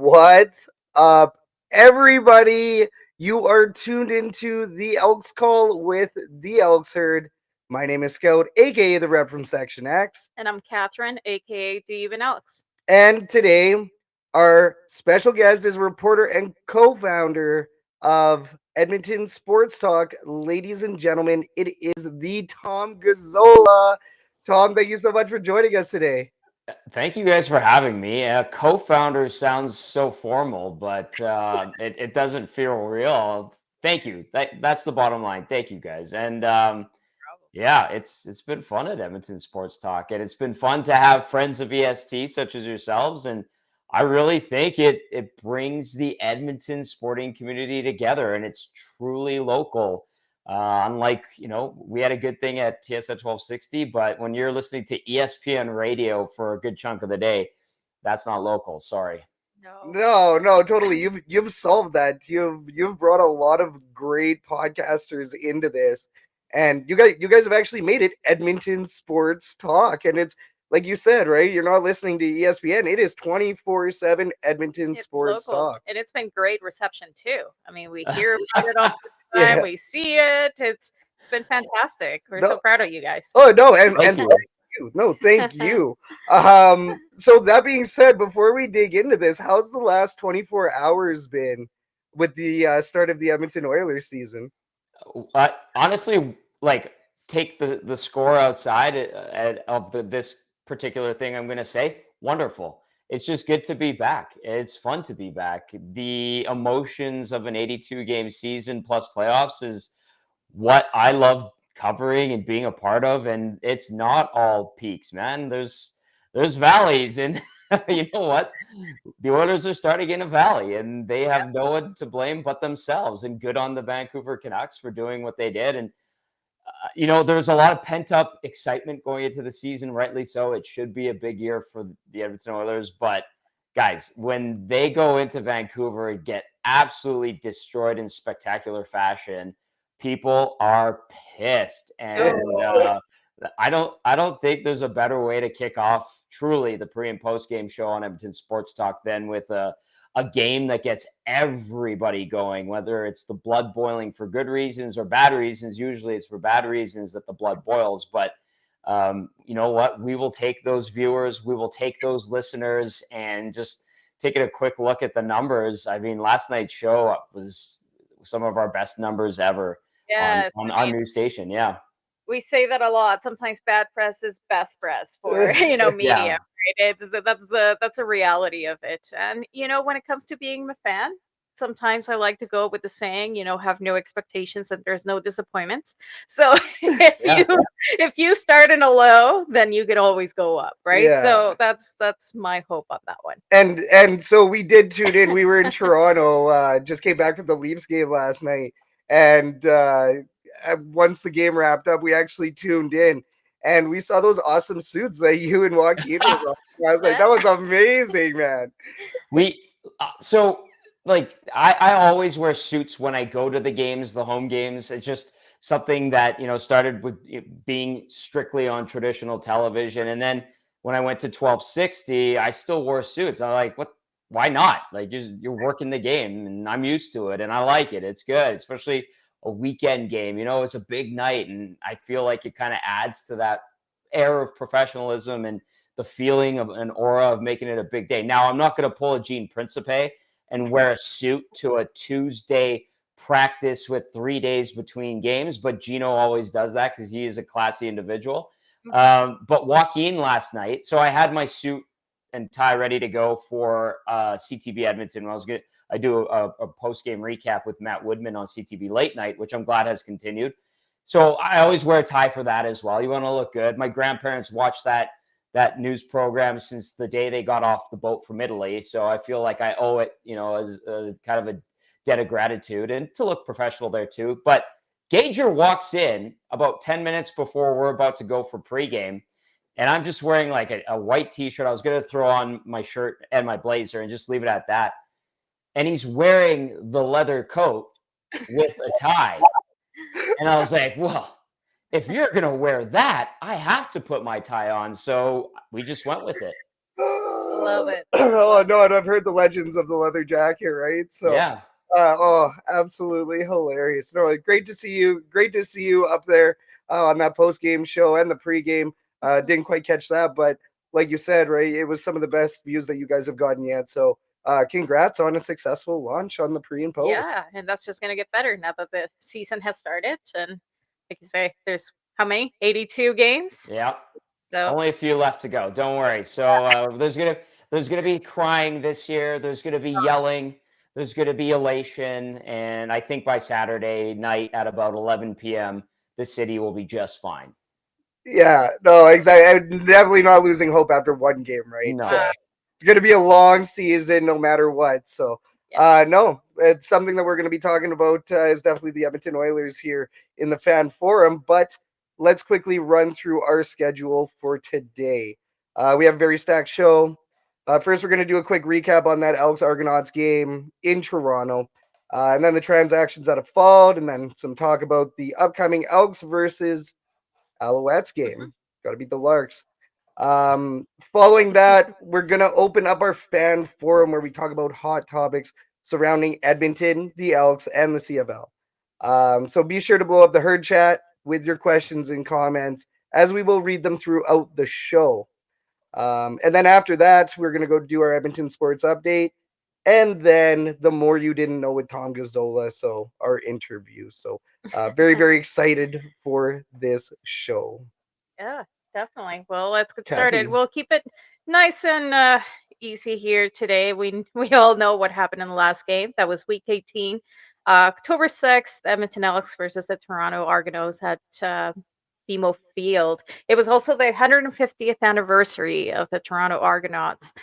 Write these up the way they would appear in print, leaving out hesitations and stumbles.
What's up, everybody? You are tuned into the Elks Call with the Elks Herd. My name is Scout, aka the rep from Section X, And I'm Catherine, aka Do You Even Alex? and today our special guest is reporter and co-founder of Edmonton Sports Talk. Ladies and gentlemen, it is the Tom Gazzola. Tom, thank you so much for joining us today. Thank you guys for having me. Co-founder sounds so formal, but it doesn't feel real. Thank you. That's the bottom line. Thank you guys. And yeah, it's been fun at Edmonton Sports Talk, and it's been fun to have friends of EST such as yourselves. And I really think it brings the Edmonton sporting community together, and it's truly local. Unlike, we had a good thing at TSN 1260, but when you're listening to ESPN radio for a good chunk of the day, that's not local. Sorry. No, totally. You've solved that. You've brought a lot of great podcasters into this, and you guys have actually made it Edmonton Sports Talk, and it's like you said, right? You're not listening to ESPN. It is 24/7 Edmonton It's Sports local, Talk. and it's been great reception too. I mean, we hear about it all the time. Yeah. We see it. It's been fantastic. We're No. so proud of you guys. Oh no, and Thank and you. thank you. No, thank you. So that being said, before we dig into this, how's the last 24 hours been with the start of the Edmonton Oilers season? Honestly, like take the score outside of this particular thing I'm going to say. Wonderful. It's just good to be back. It's fun to be back. The emotions of an 82 game season plus playoffs is what I love covering and being a part of. And it's not all peaks, man. There's valleys, and you know what? The Oilers are starting in a valley, and they have no one to blame but themselves. And good on the Vancouver Canucks for doing what they did. And there's a lot of pent up excitement going into the season, rightly so. It should be a big year for the Edmonton Oilers. But guys, when they go into Vancouver and get absolutely destroyed in spectacular fashion, people are pissed. And I don't think there's a better way to kick off truly the pre and post game show on Edmonton Sports Talk than with a game that gets everybody going, whether it's the blood boiling for good reasons or bad reasons. Usually it's for bad reasons that the blood boils. But you know what? We will take those viewers, we will take those listeners, and just taking a quick look at the numbers. I mean, last night's show was some of our best numbers ever Yes, on our news station. Yeah. we say that a lot. Sometimes bad press is best press for media. Yeah. Right? That's a reality of it. And when it comes to being the fan, sometimes I like to go with the saying, have no expectations and there's no disappointments. So if you start in a low, then you can always go up, right? Yeah. So that's my hope on that one. And so we did tune in. We were in Toronto. Just came back from the Leafs game last night, and once the game wrapped up, we actually tuned in, and we saw those awesome suits that you and Joaquin were rocking. I was like, that was amazing, man. So like I always wear suits when I go to the games, the home games. It's just something that started with being strictly on traditional television, and then when I went to 1260, I still wore suits. I'm like, what? Why not? Like you're working the game, and I'm used to it, and I like it. It's good, especially a weekend game. It's a big night, and I feel like it kind of adds to that air of professionalism and the feeling of an aura of making it a big day. Now, I'm not going to pull a Gene Principe and wear a suit to a Tuesday practice with 3 days between games, but Gino always does that because he is a classy individual. But Joaquin last night, so I had my suit and tie ready to go for CTV Edmonton. I do a post-game recap with Matt Woodman on CTV Late Night, which I'm glad has continued. So I always wear a tie for that as well. You want to look good. My grandparents watched that news program since the day they got off the boat from Italy. So I feel like I owe it, as a kind of a debt of gratitude and to look professional there too. But Gager walks in about 10 minutes before we're about to go for pregame. And I'm just wearing like a white t-shirt. I was going to throw on my shirt and my blazer and just leave it at that. And he's wearing the leather coat with a tie. And I was like, well, if you're going to wear that, I have to put my tie on. So we just went with it. love it. Oh no, and I've heard the legends of the leather jacket, right? So Yeah. oh, absolutely hilarious. No, great to see you. Great to see you up there on that post game show and the pregame. Didn't quite catch that, but like you said, right, it was some of the best views that you guys have gotten yet. So congrats on a successful launch on the pre and post. Yeah, and that's just gonna get better now that the season has started. And like you say, there's how many? 82 games. Yeah. So Only a few left to go. Don't worry. So there's gonna be crying this year. There's gonna be yelling. There's gonna be elation, and I think by Saturday night at about 11 p.m., the city will be just fine. Yeah, no, exactly. I'm definitely not losing hope after one game, right? No. It's going to be a long season no matter what. So, yes. no, it's something that we're going to be talking about is definitely the Edmonton Oilers here in the fan forum. But let's quickly run through our schedule for today. We have a very stacked show. First, we're going to do a quick recap on that Elks Argonauts game in Toronto. And then the transactions that have followed, and then some talk about the upcoming Elks versus Alouettes game. Got to beat the Larks. Following that, we're gonna open up our fan forum where we talk about hot topics surrounding Edmonton, the Elks, and the CFL. So be sure to blow up the herd chat with your questions and comments, as we will read them throughout the show. And then after that, we're gonna go do our Edmonton sports update, and then the more you didn't know with Tom Gazzola, so our interview. So very very excited for this show. Yeah, definitely. Well, let's get Kathy. started. We'll keep it nice and easy here today. We all know what happened in the last game. That was Week 18, October 6th. Edmonton Elks versus the Toronto Argonauts at BMO Field. It was also the 150th anniversary of the Toronto Argonauts,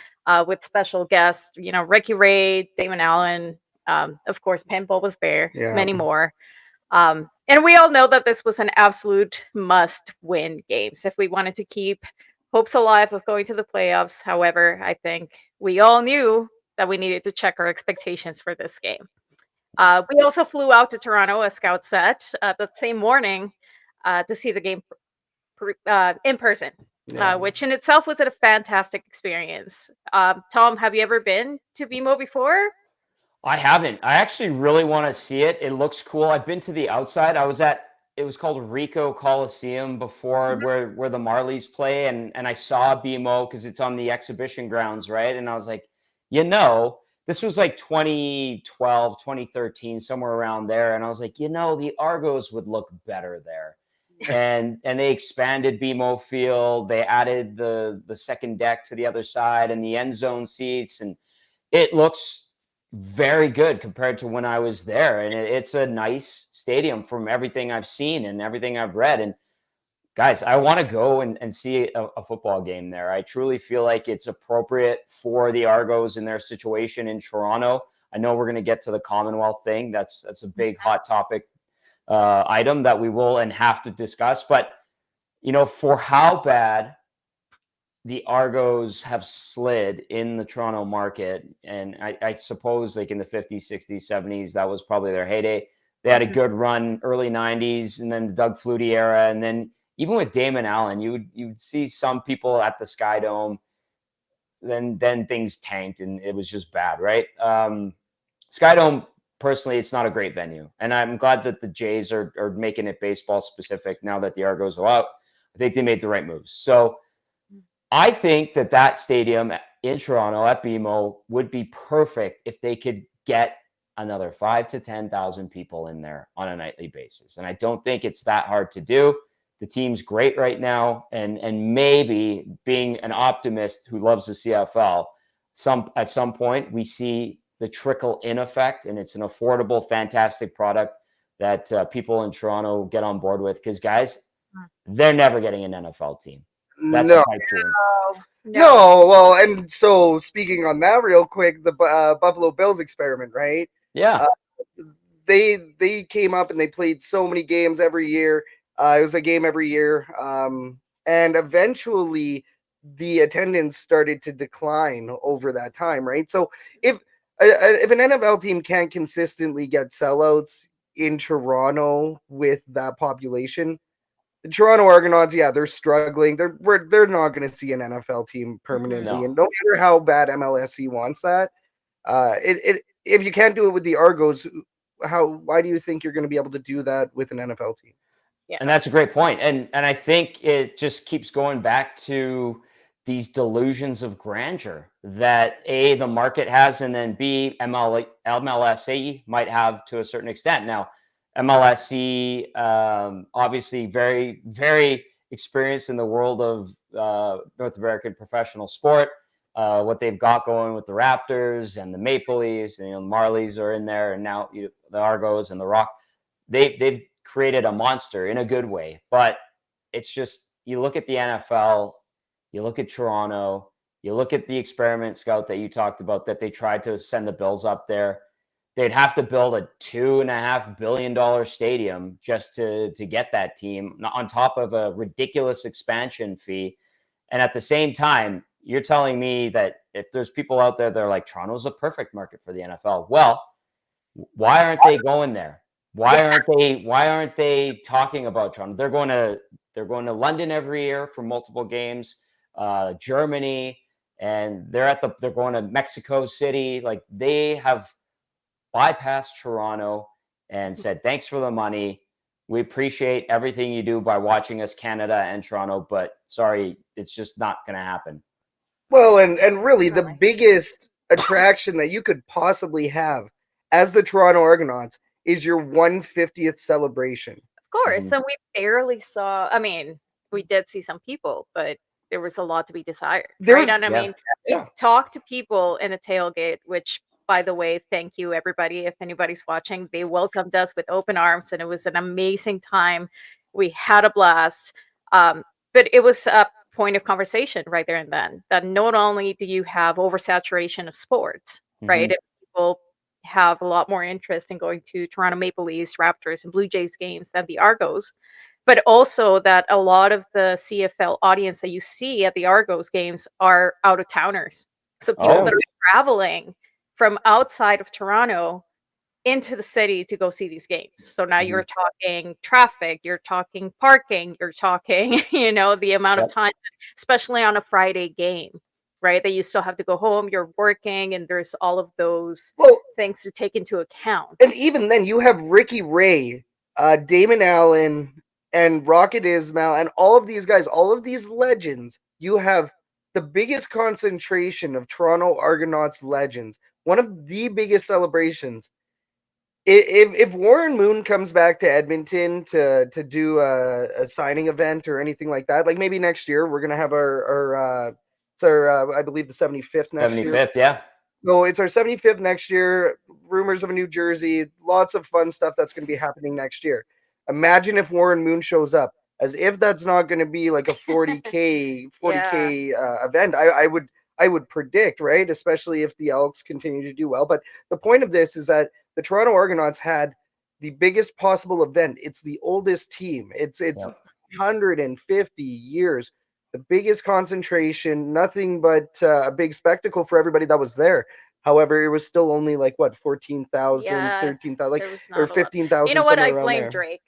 with special guests. You know, Ricky Ray, Damon Allen, of course, Pinball was there. Yeah. Many more. And we all know that this was an absolute must-win games if we wanted to keep hopes alive of going to the playoffs. However, I think we all knew that we needed to check our expectations for this game. We also flew out to Toronto, as Scout said, the same morning to see the game in person, Yeah. which in itself was a fantastic experience. Tom, have you ever been to BMO before? I haven't. I actually really want to see it. It looks cool. I've been to the outside. It was called Rico Coliseum before, where the Marlies play, and I saw BMO because it's on the exhibition grounds, right? And I was like, this was like 2012, 2013, somewhere around there. And I was like, the Argos would look better there. And they expanded BMO Field. They added the second deck to the other side and the end zone seats, and it looks very good compared to when I was there. And it's a nice stadium from everything I've seen and everything I've read. And guys, I want to go and see a football game there. I truly feel like it's appropriate for the Argos in their situation in Toronto. I know we're going to get to the Commonwealth thing. That's a big hot topic item that we will and have to discuss. But, for how bad the Argos have slid in the Toronto market, and I suppose like in the 50s, 60s, 70s, that was probably their heyday. They had a good run, early 90s, and then the Doug Flutie era, and then even with Damon Allen, you'd see some people at the Sky Dome. Then things tanked, and it was just bad, right? Sky Dome, personally, it's not a great venue, and I'm glad that the Jays are making it baseball specific now that the Argos are out. I think they made the right moves. So I think that stadium in Toronto at BMO would be perfect if they could get another 5,000 to 10,000 people in there on a nightly basis. And I don't think it's that hard to do. The team's great right now. And maybe being an optimist who loves the CFL, at some point we see the trickle in effect, and it's an affordable, fantastic product that people in Toronto get on board with. Because guys, they're never getting an NFL team. That's a pipe dream. No, well, and so speaking on that real quick, the Buffalo Bills experiment, right? Yeah. They came up and they played so many games every year. It was a game every year, and eventually the attendance started to decline over that time, right? So if an NFL team can't consistently get sellouts in Toronto with that population, the Toronto Argonauts, yeah, they're struggling. They're not going to see an NFL team permanently, No. and no matter how bad MLSE wants that, if you can't do it with the Argos, why do you think you're going to be able to do that with an NFL team? Yeah. And that's a great point. And I think it just keeps going back to these delusions of grandeur that A, the market has, and then B, MLSE might have to a certain extent. Now, MLSE, obviously very, very experienced in the world of North American professional sport. What they've got going with the Raptors and the Maple Leafs, and the Marlies are in there, and now the Argos and the Rock. They've created a monster in a good way, but it's just, you look at the NFL, you look at Toronto, you look at the experiment scout that you talked about that they tried to send the Bills up there. They'd have to build a $2.5 billion stadium just to get that team, on top of a ridiculous expansion fee. And at the same time, you're telling me that if there's people out there that are like, Toronto's a perfect market for the NFL. Well, why aren't they going there? Why aren't they talking about Toronto? They're going to London every year for multiple games, Germany, and they're going to Mexico City. Like, they have bypassed Toronto and said, thanks for the money. We appreciate everything you do by watching us, Canada and Toronto, but sorry, it's just not going to happen. Well, and really the biggest attraction that you could possibly have as the Toronto Argonauts is your 150th celebration. Of course. So we barely saw, I mean, we did see some people, but there was a lot to be desired. Right? And I mean, you talk to people in a tailgate, which, by the way, thank you, everybody. If anybody's watching, they welcomed us with open arms, and it was an amazing time. We had a blast. But it was a point of conversation right there and then, that not only do you have oversaturation of sports, right? If people have a lot more interest in going to Toronto Maple Leafs, Raptors, and Blue Jays games than the Argos, but also that a lot of the CFL audience that you see at the Argos games are out of towners. So people that are traveling from outside of Toronto into the city to go see these games. So now you're talking traffic, you're talking parking, you're talking, the amount of time, especially on a Friday game, right? That you still have to go home, you're working, and there's all of those things to take into account. And even then, you have Ricky Ray, Damon Allen, and Rocket Ismail, and all of these guys, all of these legends. You have the biggest concentration of Toronto Argonauts legends, one of the biggest celebrations. If Warren Moon comes back to Edmonton to do a signing event or anything like that, like maybe next year, we're gonna have our I believe the 75th next year. 75th, yeah. So it's our 75th next year. Rumors of a New Jersey, lots of fun stuff that's going to be happening next year. Imagine if Warren Moon shows up, as if that's not going to be like a 40K event. I would predict, right? Especially if the Elks continue to do well. But the point of this is that the Toronto Argonauts had the biggest possible event. It's the oldest team. It's 150 years. The biggest concentration, nothing but a big spectacle for everybody that was there. However, it was still only like 14,000, 13,000, or 15,000. You know what? I blame Drake.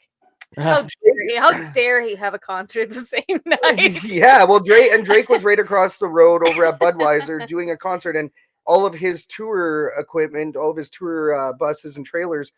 How dare he have a concert the same night? Yeah, well, Drake was right across the road over at Budweiser doing a concert, and all of his tour equipment, all of his tour buses and trailers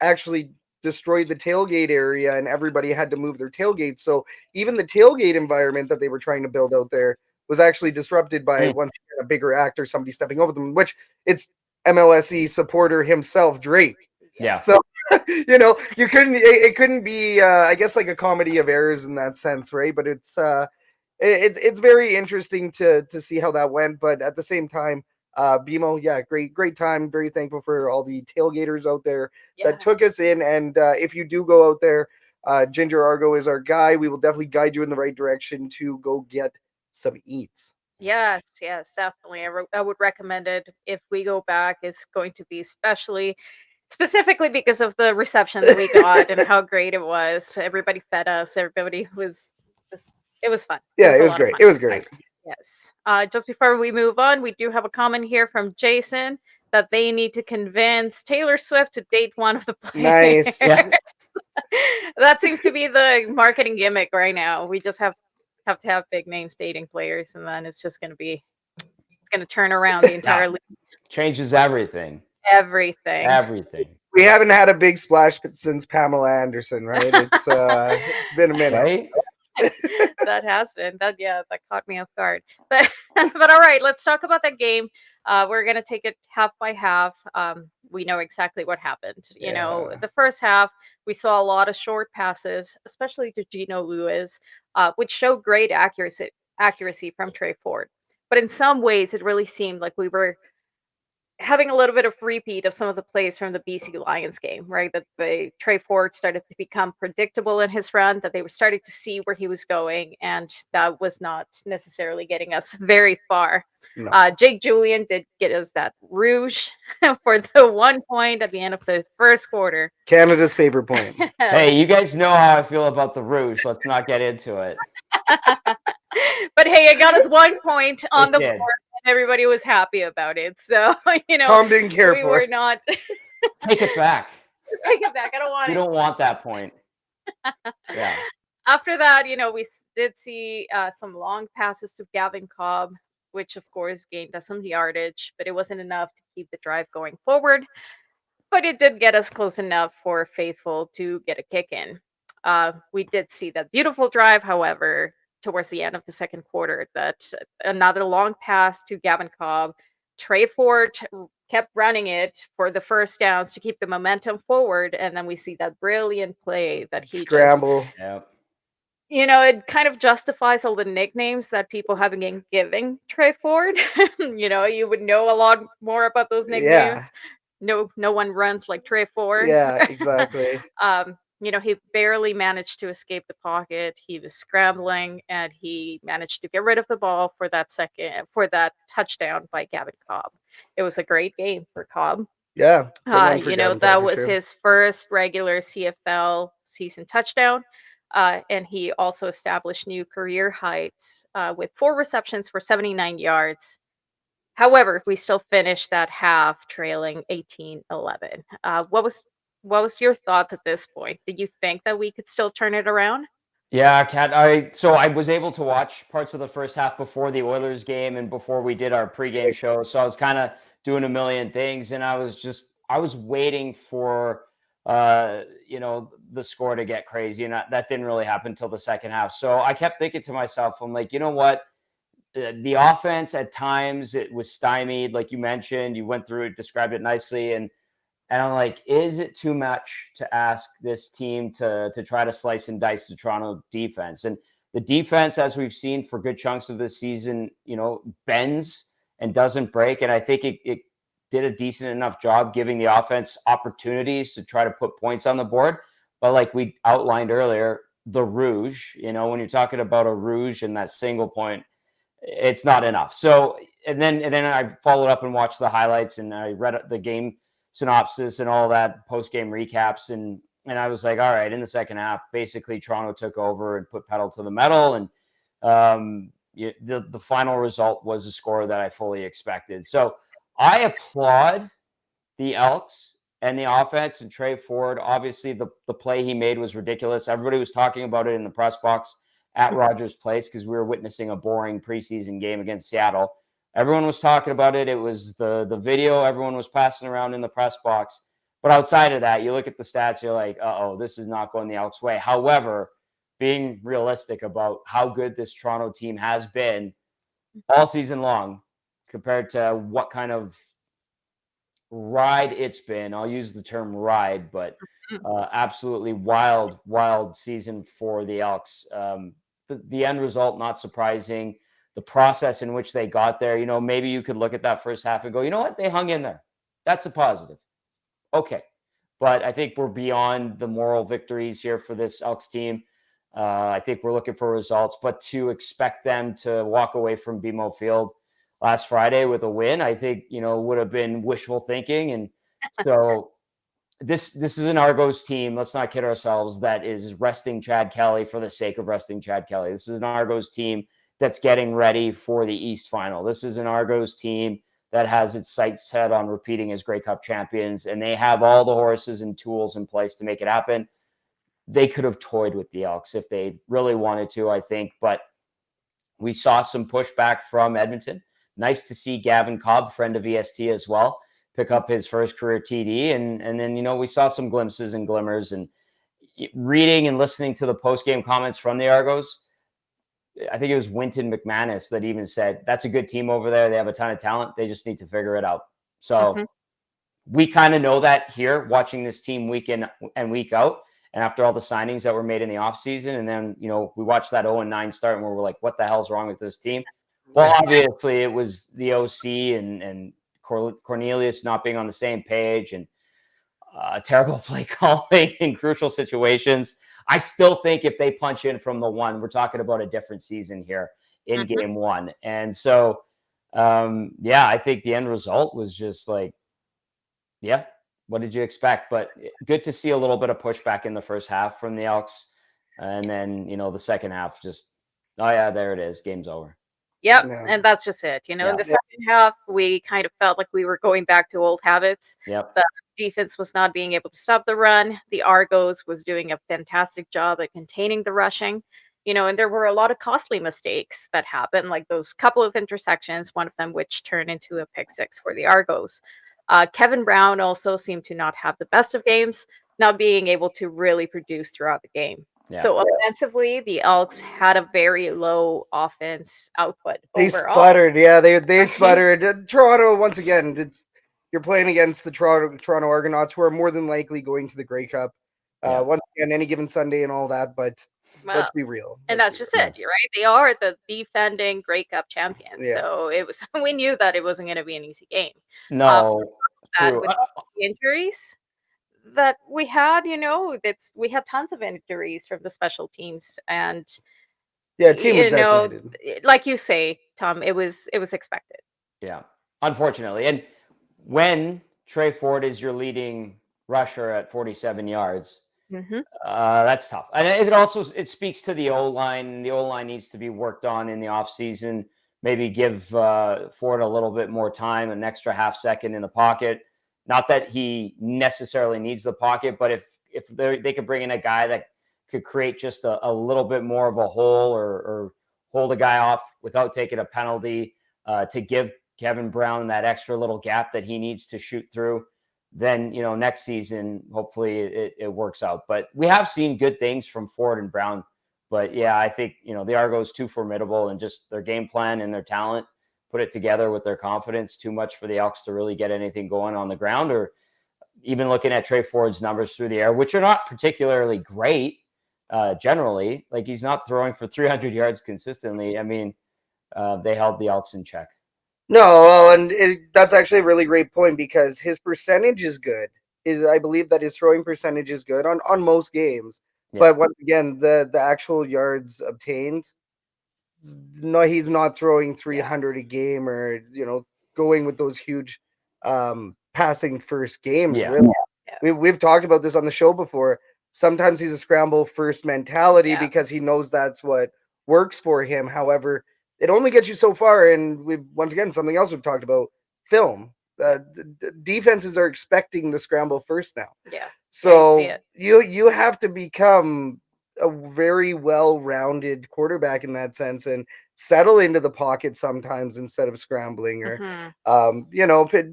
actually destroyed the tailgate area, and everybody had to move their tailgates. So even the tailgate environment that they were trying to build out there was actually disrupted by once again, a bigger actor, somebody stepping over them, which it's MLSE supporter himself, Drake. Yeah. So, it couldn't be, I guess, like a comedy of errors in that sense, right? But it's very interesting to see how that went. But at the same time, BMO, great time. Very thankful for all the tailgaters out there that took us in. And if you do go out there, Ginger Argo is our guy. We will definitely guide you in the right direction to go get some eats. Yes, definitely. I would recommend it if we go back. It's going to be specifically because of the reception that we got and how great it was. Everybody fed us. Everybody was it was fun. Yeah, it was great. It was great. Yes. Just before we move on, we do have a comment here from Jason that they need to convince Taylor Swift to date one of the players. Nice. Yeah. That seems to be the marketing gimmick right now. We just have to have big names dating players, and then it's going to turn around the entire league. Changes everything. Everything. We haven't had a big splash since Pamela Anderson, right? It's been a minute. Right? That has been that caught me off guard. But all right, let's talk about that game. We're gonna take it half by half. We know exactly what happened. You know, Yeah. the first half we saw a lot of short passes, especially to Gino Lewis, which showed great accuracy from Trey Ford. But in some ways, it really seemed like we were having a little bit of repeat of some of the plays from the BC Lions game, right? That Trey Ford started to become predictable in his run, that they were starting to see where he was going, and that was not necessarily getting us very far. No. Jake Julian did get us that rouge for the 1 point at the end of the first quarter. Canada's favorite point. Hey, you guys know how I feel about the rouge. Let's not get into it. But hey, it got us 1 point on the did. board, and everybody was happy about it. So, you know, Tom didn't care we for were it. not. Take it back. Take it back. I don't want You it. don't want that point. Yeah. After that, you know, we did see some long passes to Gavin Cobb, which of course gained us some yardage, but it wasn't enough to keep the drive going forward. But it did get us close enough for Faithful to get a kick in. We did see that beautiful drive, however, towards the end of the second quarter, that another long pass to Gavin Cobb. Trey Ford kept running it for the first downs to keep the momentum forward, and then we see that brilliant play that he Scramble. Yep. you know, it kind of justifies all the nicknames that people have been giving Trey Ford. You know, you would know a lot more about those nicknames. Yeah. No one runs like Trey Ford. Yeah, exactly. You know, he barely managed to escape the pocket. He was scrambling, and he managed to get rid of the ball for that touchdown by Gavin Cobb. It was a great game for Cobb. Yeah. good one for You know, Gavin that Cobb for was sure. his first regular CFL season touchdown. And he also established new career heights with 4 receptions for 79 yards. However, we still finished that half trailing 18-11. What was your thoughts at this point? Did you think that we could still turn it around? Yeah, Kat. I was able to watch parts of the first half before the Oilers game and before we did our pregame show. So I was kind of doing a million things, and I was waiting for the score to get crazy, and that didn't really happen until the second half. So I kept thinking to myself, I'm like, you know what? The offense at times it was stymied, like you mentioned. You went through it, described it nicely, and I'm like, is it too much to ask this team to try to slice and dice the Toronto defense? And the defense, as we've seen for good chunks of this season, bends and doesn't break. And I think it did a decent enough job giving the offense opportunities to try to put points on the board. But like we outlined earlier, the rouge, when you're talking about a rouge and that single point, it's not enough. So, and then I followed up and watched the highlights, and I read the game synopsis and all that post-game recaps, and I was like, all right, in the second half, basically Toronto took over and put pedal to the metal, and the final result was a score that I fully expected. So I applaud the Elks and the offense and Trey Ford. Obviously, the play he made was ridiculous. Everybody was talking about it in the press box at Rogers Place because we were witnessing a boring preseason game against Seattle. Everyone was talking about it. It was the video everyone was passing around in the press box. But outside of that, you look at the stats, you're like, uh-oh, this is not going the Elks' way. However, being realistic about how good this Toronto team has been all season long compared to what kind of ride it's been. I'll use the term ride, but absolutely wild season for the Elks. The end result, not surprising. The process in which they got there, maybe you could look at that first half and go, you know what? They hung in there. That's a positive. Okay. But I think we're beyond the moral victories here for this Elks team. I think we're looking for results, but to expect them to walk away from BMO Field last Friday with a win, I think, would have been wishful thinking. And so this is an Argos team, let's not kid ourselves, that is resting Chad Kelly for the sake of resting Chad Kelly. This is an Argos team that's getting ready for the East Final. This is an Argos team that has its sights set on repeating as Grey Cup champions, and they have all the horses and tools in place to make it happen. they could have toyed with the Elks if they really wanted to, I think. But we saw some pushback from Edmonton. Nice to see Gavin Cobb, friend of EST as well, pick up his first career TD. And then, we saw some glimpses and glimmers, and reading and listening to the post-game comments from the Argos. I think it was Winton McManus that even said, that's a good team over there. They have a ton of talent. They just need to figure it out. So we kind of know that here, watching this team week in and week out. And after all the signings that were made in the offseason, and then, we watched that 0-9 start and we're like, what the hell's wrong with this team? Well, obviously it was the OC and Cornelius not being on the same page, and terrible play calling in crucial situations. I still think if they punch in from the one, we're talking about a different season here in game one. And so, I think the end result was just like, what did you expect? But good to see a little bit of pushback in the first half from the Elks. And then, the second half just, there it is. Game's over. Yep. Yeah. And that's just it. In the second half, we kind of felt like we were going back to old habits. Yep. The defense was not being able to stop the run. The Argos was doing a fantastic job at containing the rushing. And there were a lot of costly mistakes that happened, like those couple of intersections, one of them which turned into a pick six for the Argos. Kevin Brown also seemed to not have the best of games, not being able to really produce throughout the game. Yeah. So offensively, the Elks had a very low offense output. They sputtered. Yeah, they sputtered. Toronto, once again, you're playing against the Toronto Argonauts, who are more than likely going to the Grey Cup. Once again, any given Sunday and all that, but let's be real. And that's just it, you're right? They are the defending Grey Cup champions. Yeah. So we knew that it wasn't going to be an easy game. No, true. With the injuries that we had, we had tons of injuries from the special teams, and team was decimated. Like you say, Tom, it was expected. Yeah, unfortunately. And when Trey Ford is your leading rusher at 47 yards, that's tough. And it speaks to the O-line. The O-line needs to be worked on in the offseason. Maybe give Ford a little bit more time, an extra half second in the pocket. Not that he necessarily needs the pocket, but if they could bring in a guy that could create just a little bit more of a hole or hold a guy off without taking a penalty, to give Kevin Brown that extra little gap that he needs to shoot through, then, next season, hopefully it works out. But we have seen good things from Ford and Brown. But I think, the Argos too formidable, and just their game plan and their talent put it together with their confidence. Too much for the Elks to really get anything going on the ground, or even looking at Trey Ford's numbers through the air, which are not particularly great generally. Like, he's not throwing for 300 yards consistently. I mean, they held the Elks in check. No, and that's actually a really great point, because his percentage is good. I believe that his throwing percentage is good on most games. Yeah. But once again, the actual yards obtained, no, he's not throwing 300 a game, or going with those huge passing first games. Yeah. Really. Yeah. We've talked about this on the show before. Sometimes he's a scramble first mentality because he knows that's what works for him. However, it only gets you so far. And once again, something else we've talked about, film. Defenses are expecting the scramble first now. Yeah. So you have to become a very well-rounded quarterback in that sense, and settle into the pocket sometimes instead of scrambling, or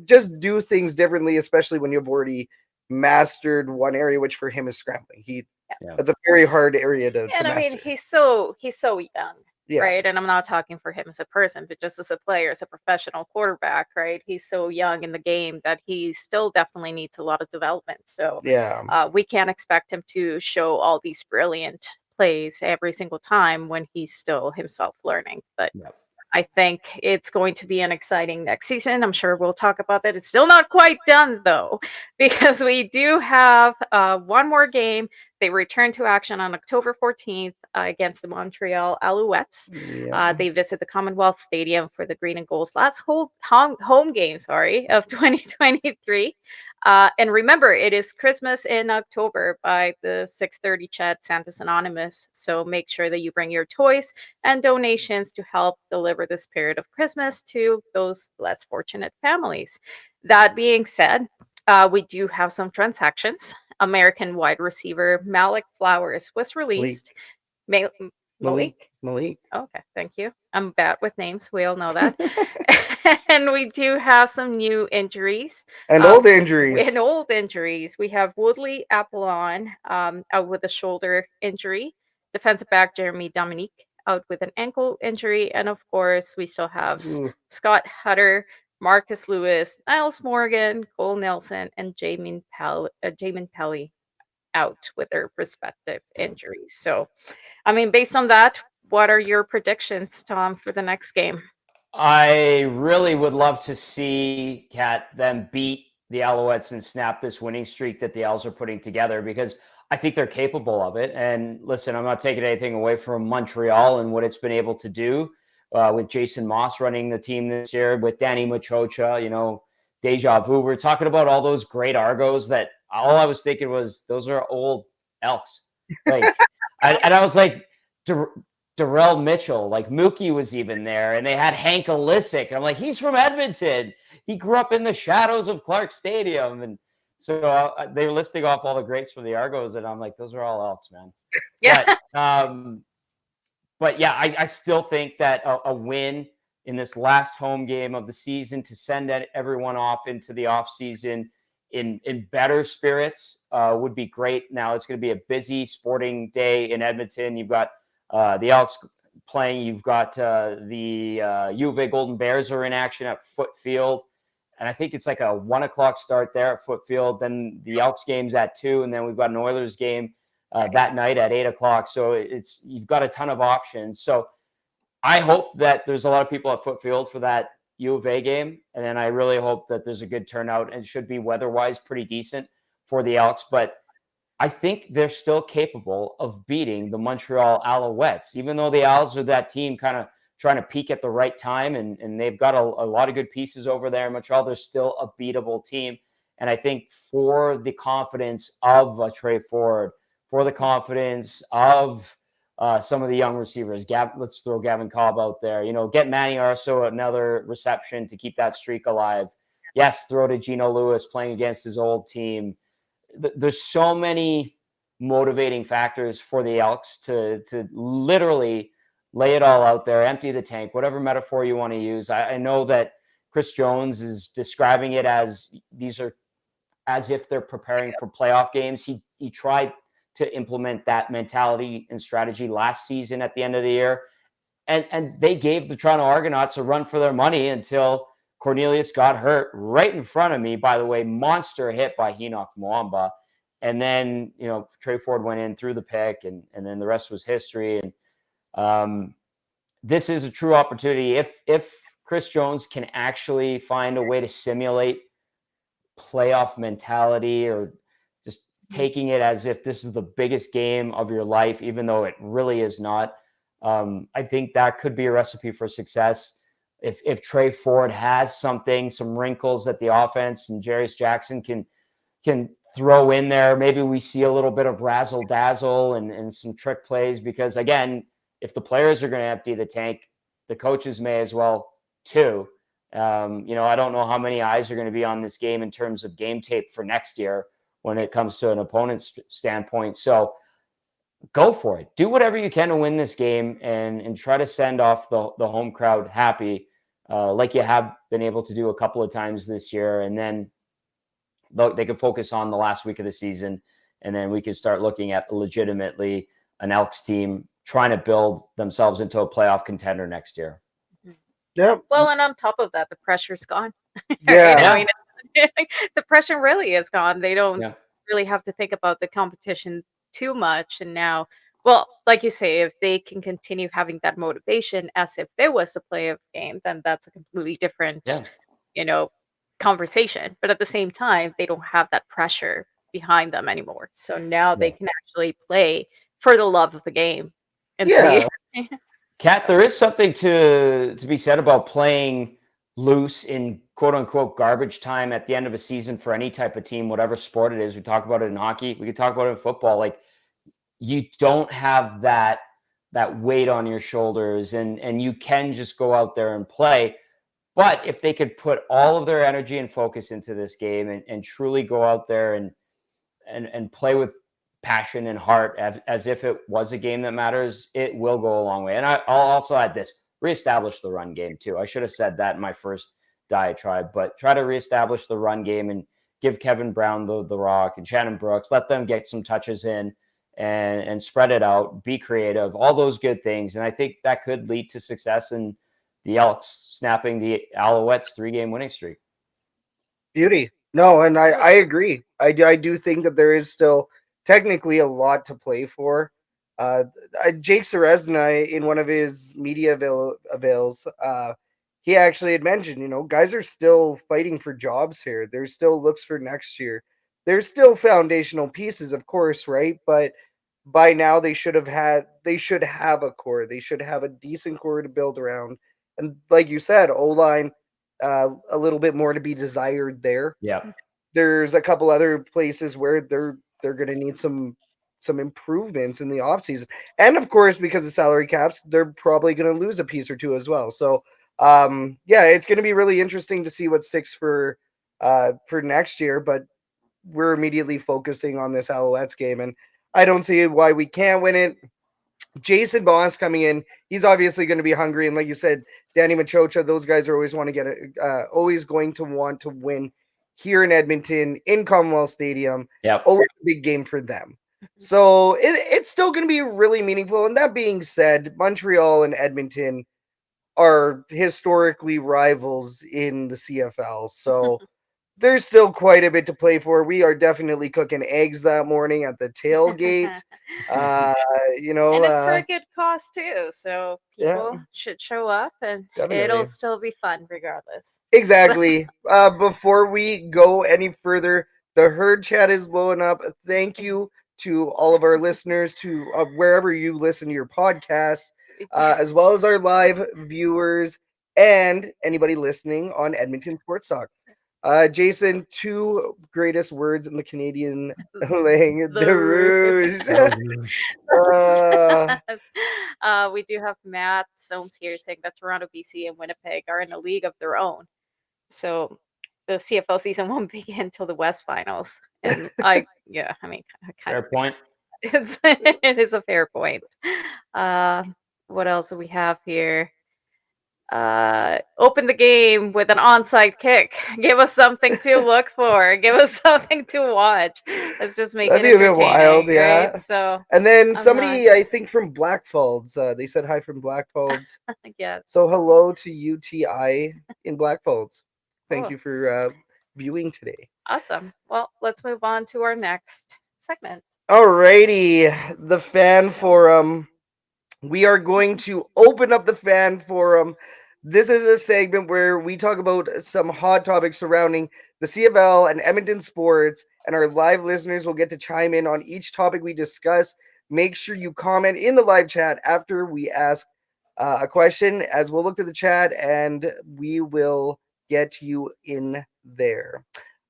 just do things differently, especially when you've already mastered one area, which for him is scrambling. That's a very hard area to master. I mean, he's so young. Yeah. Right. And I'm not talking for him as a person, but just as a player, as a professional quarterback, right? He's so young in the game that he still definitely needs a lot of development. So we can't expect him to show all these brilliant plays every single time when he's still himself learning. But I think it's going to be an exciting next season. I'm sure we'll talk about that. It's still not quite done, though, because we do have one more game. They return to action on October 14th against the Montreal Alouettes. Yeah. They visit the Commonwealth Stadium for the Green and Gold's last home game, of 2023. And remember, it is Christmas in October by the 6:30 Chat Santa's Anonymous. So make sure that you bring your toys and donations to help deliver the spirit of Christmas to those less fortunate families. That being said, we do have some transactions American wide receiver Malik Flowers was released. Ma- Malik? Malik. Okay, thank you. I'm bad with names. We all know that. And we do have some new injuries. And old injuries. And old injuries. We have Woodley Apollon out with a shoulder injury. Defensive back Jeremy Dominique out with an ankle injury. And of course, we still have Scott Hutter, Marcus Lewis, Niles Morgan, Cole Nelson, and Jamin Pelly out with their respective injuries. So, I mean, based on that, what are your predictions, Tom, for the next game? I really would love to see them beat the Alouettes and snap this winning streak that the Owls are putting together, because I think they're capable of it. And listen, I'm not taking anything away from Montreal and what it's been able to do with Jason Moss running the team this year, with Danny Machocha, deja vu. We're talking about all those great Argos that all I was thinking was those are old Elks. Like, and I was like, Darrell Mitchell, like Mookie was even there, and they had Hank Olisic. And I'm like, he's from Edmonton. He grew up in the shadows of Clark Stadium. And so they were listing off all the greats from the Argos, and I'm like, those are all Elks, man. Yeah. But yeah, I still think that a win in this last home game of the season to send everyone off into the off season in better spirits would be great. Now it's going to be a busy sporting day in Edmonton. You've got the Elks playing. You've got the U of A Golden Bears are in action at Foot Field. And I think it's like a 1:00 start there at Foot Field. Then the Elks game's at 2:00. And then we've got an Oilers game that night at 8:00. So you've got a ton of options. So I hope that there's a lot of people at Foot Field for that U of A game. And then I really hope that there's a good turnout, and it should be weather-wise pretty decent for the Elks. But I think they're still capable of beating the Montreal Alouettes, even though the Owls are that team kind of trying to peak at the right time, and they've got a lot of good pieces over there in Montreal. They're still a beatable team. And I think for the confidence of Trey Ford, for the confidence of some of the young receivers, let's throw Gavin Cobb out there, get Manny Arso another reception to keep that streak alive. Yes, throw to Geno Lewis playing against his old team. There's so many motivating factors for the Elks to literally lay it all out there, empty the tank, whatever metaphor you want to use. I know that Chris Jones is describing it as these are as if they're preparing for playoff games. He tried to implement that mentality and strategy last season at the end of the year. And they gave the Toronto Argonauts a run for their money until Cornelius got hurt right in front of me. By the way, monster hit by Henoc Muamba. And then, Trey Ford went in through the pick, and then the rest was history. And this is a true opportunity. If Chris Jones can actually find a way to simulate playoff mentality, or just taking it as if this is the biggest game of your life, even though it really is not, I think that could be a recipe for success. If Trey Ford has some wrinkles that the offense and Jarius Jackson can throw in there, maybe we see a little bit of razzle dazzle and some trick plays, because again, if the players are going to empty the tank, the coaches may as well too. I don't know how many eyes are going to be on this game in terms of game tape for next year when it comes to an opponent's standpoint. So go for it. Do whatever you can to win this game and try to send off the home crowd happy, like you have been able to do a couple of times this year. And then they can focus on the last week of the season, and then we can start looking at legitimately an Elks team trying to build themselves into a playoff contender next year. Yeah. Well, and on top of that, the pressure's gone. Yeah. The pressure really is gone. They don't Yeah. really have to think about the competition too much. And now, well, like you say, if they can continue having that motivation as if there was a playoff game, then that's a completely different, conversation. But at the same time, they don't have that pressure behind them anymore. So now they can actually play for the love of the game and see. Kat, there is something to be said about playing loose in quote unquote garbage time at the end of a season for any type of team, whatever sport it is. We talk about it in hockey. We could talk about it in football. Like, you don't have that weight on your shoulders, and you can just go out there and play. But if they could put all of their energy and focus into this game and truly go out there and play with passion and heart as if it was a game that matters, it will go a long way. And I'll also add this: reestablish the run game too. I should have said that in my first diatribe, but try to reestablish the run game and give Kevin Brown the rock and Shannon Brooks, let them get some touches in and spread it out, be creative, all those good things. And I think that could lead to success in the Elks snapping the Alouettes 3-game winning streak. Beauty. No, and I agree. I do think that there is still technically a lot to play for. Jake Serezna, in one of his media avails, he actually had mentioned, guys are still fighting for jobs here. There's still looks for next year. There's still foundational pieces, of course, right? But by now they should have a core. They should have a decent core to build around. And like you said, O-line, a little bit more to be desired there. Yeah. There's a couple other places where they're going to need some improvements in the offseason. And of course, because of salary caps, they're probably going to lose a piece or two as well. So, it's going to be really interesting to see what sticks for next year, but we're immediately focusing on this Alouettes game, and I don't see why we can't win it. Jason Boss coming in, he's obviously going to be hungry, and like you said, Danny Machocha, those guys are always always going to want to win here in Edmonton in Commonwealth Stadium. Yep. Always a big game for them. So it's still going to be really meaningful. And that being said, Montreal and Edmonton are historically rivals in the CFL. So there's still quite a bit to play for. We are definitely cooking eggs that morning at the tailgate. And it's for a good cause too. So people should show up, and it'll still be fun regardless. Exactly. Before we go any further, the herd chat is blowing up. Thank you to all of our listeners, to wherever you listen to your podcasts, as well as our live viewers and anybody listening on Edmonton Sports Talk. Jason, 2 greatest words in the Canadian language. The Rouge. We do have Matt Soames here saying that Toronto, BC, and Winnipeg are in a league of their own. So the CFL season won't begin until the West Finals. And fair point. It is a fair point. What else do we have here? Open the game with an onside kick. Give us something to look for. Give us something to watch. Let's just make That'd it be a bit wild, yeah. right? So, and then somebody, I think from Blackfalds, they said hi from Blackfalds. Yes. So hello to UTI in Blackfalds. Thank you for viewing today. Awesome. Well, let's move on to our next segment. Alrighty, the fan forum. We are going to open up the fan forum. This is a segment where we talk about some hot topics surrounding the CFL and Edmonton sports, and our live listeners will get to chime in on each topic we discuss. Make sure you comment in the live chat after we ask a question, as we'll look at the chat and we will get you in there.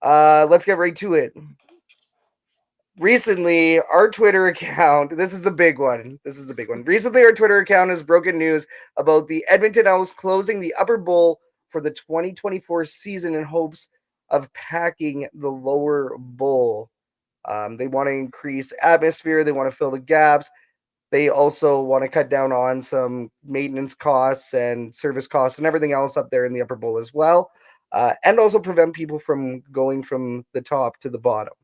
Let's get right to it. Recently, our Twitter account, this is the big one. Recently, our Twitter account has broken news about the Edmonton Elks closing the upper bowl for the 2024 season in hopes of packing the lower bowl. They want to increase atmosphere. They want to fill the gaps. They also want to cut down on some maintenance costs and service costs and everything else up there in the upper bowl as well. And also prevent people from going from the top to the bottom.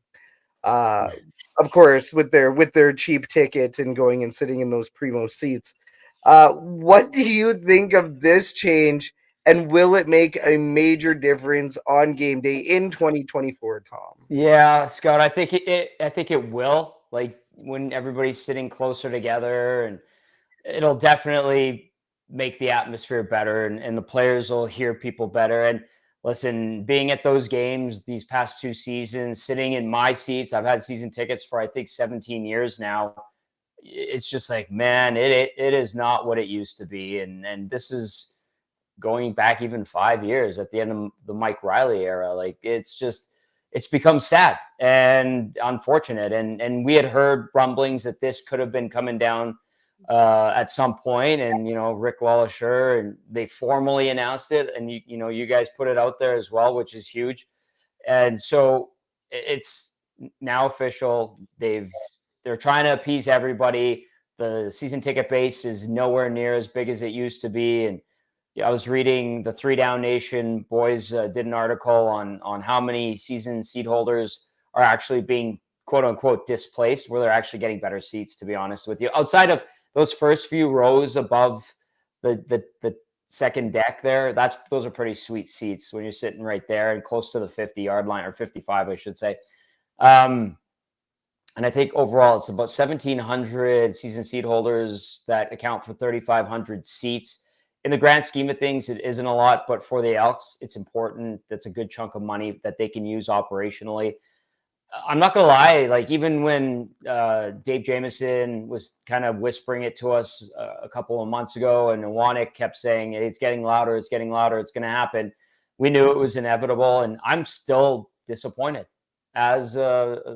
Of course, with their cheap ticket and going and sitting in those primo seats. What do you think of this change, and will it make a major difference on game day in 2024, Tom? Yeah, Scott, I think it will. Like, when everybody's sitting closer together, and it'll definitely make the atmosphere better, and the players will hear people better. And listen, being at those games these past 2 seasons, sitting in my seats, I've had season tickets for, I think, 17 years now. It's just like, man, it is not what it used to be. And this is going back even 5 years at the end of the Mike Riley era. Like, it's become sad and unfortunate. And we had heard rumblings that this could have been coming down at some point, and Rick LaLacheur, and they formally announced it, and you guys put it out there as well, which is huge. And so it's now official. They're trying to appease everybody. The season ticket base is nowhere near as big as it used to be. And I was reading the Three Down Nation boys did an article on how many season seat holders are actually being quote unquote displaced, where they're actually getting better seats, to be honest with you. Outside of those first few rows above the second deck there, those are pretty sweet seats when you're sitting right there and close to the 50-yard line, or 55, I should say. And I think overall it's about 1,700 season seat holders that account for 3,500 seats. In the grand scheme of things, it isn't a lot, but for the Elks, it's important. That's a good chunk of money that they can use operationally. I'm not going to lie, like even when Dave Jamieson was kind of whispering it to us a couple of months ago, and Iwanek kept saying, it's getting louder, it's getting louder, it's going to happen. We knew it was inevitable, and I'm still disappointed. As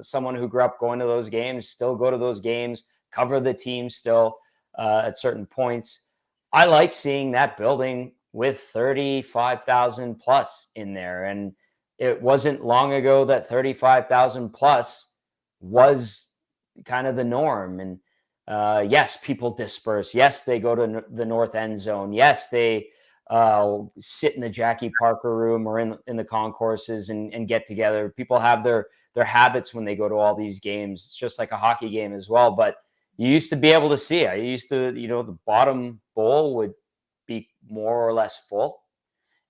someone who grew up going to those games, still go to those games, cover the team still at certain points. I like seeing that building with 35,000 plus in there. And it wasn't long ago that 35,000 plus was kind of the norm. And yes, people disperse. Yes, they go to the north end zone. Yes, they sit in the Jackie Parker room or in the concourses and get together. People have their habits when they go to all these games. It's just like a hockey game as well. But you used to be able to see it. You used to, the bottom bowl would be more or less full.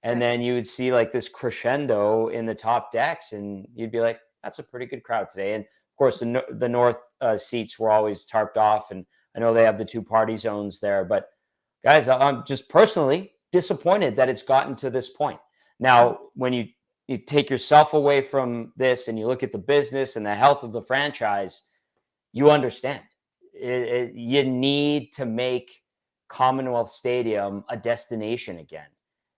And then you would see like this crescendo in the top decks, and you'd be like, that's a pretty good crowd today. And of course, the north seats were always tarped off. And I know they have the 2 party zones there. But guys, I'm just personally disappointed that it's gotten to this point. Now, when you take yourself away from this and you look at the business and the health of the franchise, you understand. You need to make Commonwealth Stadium a destination again.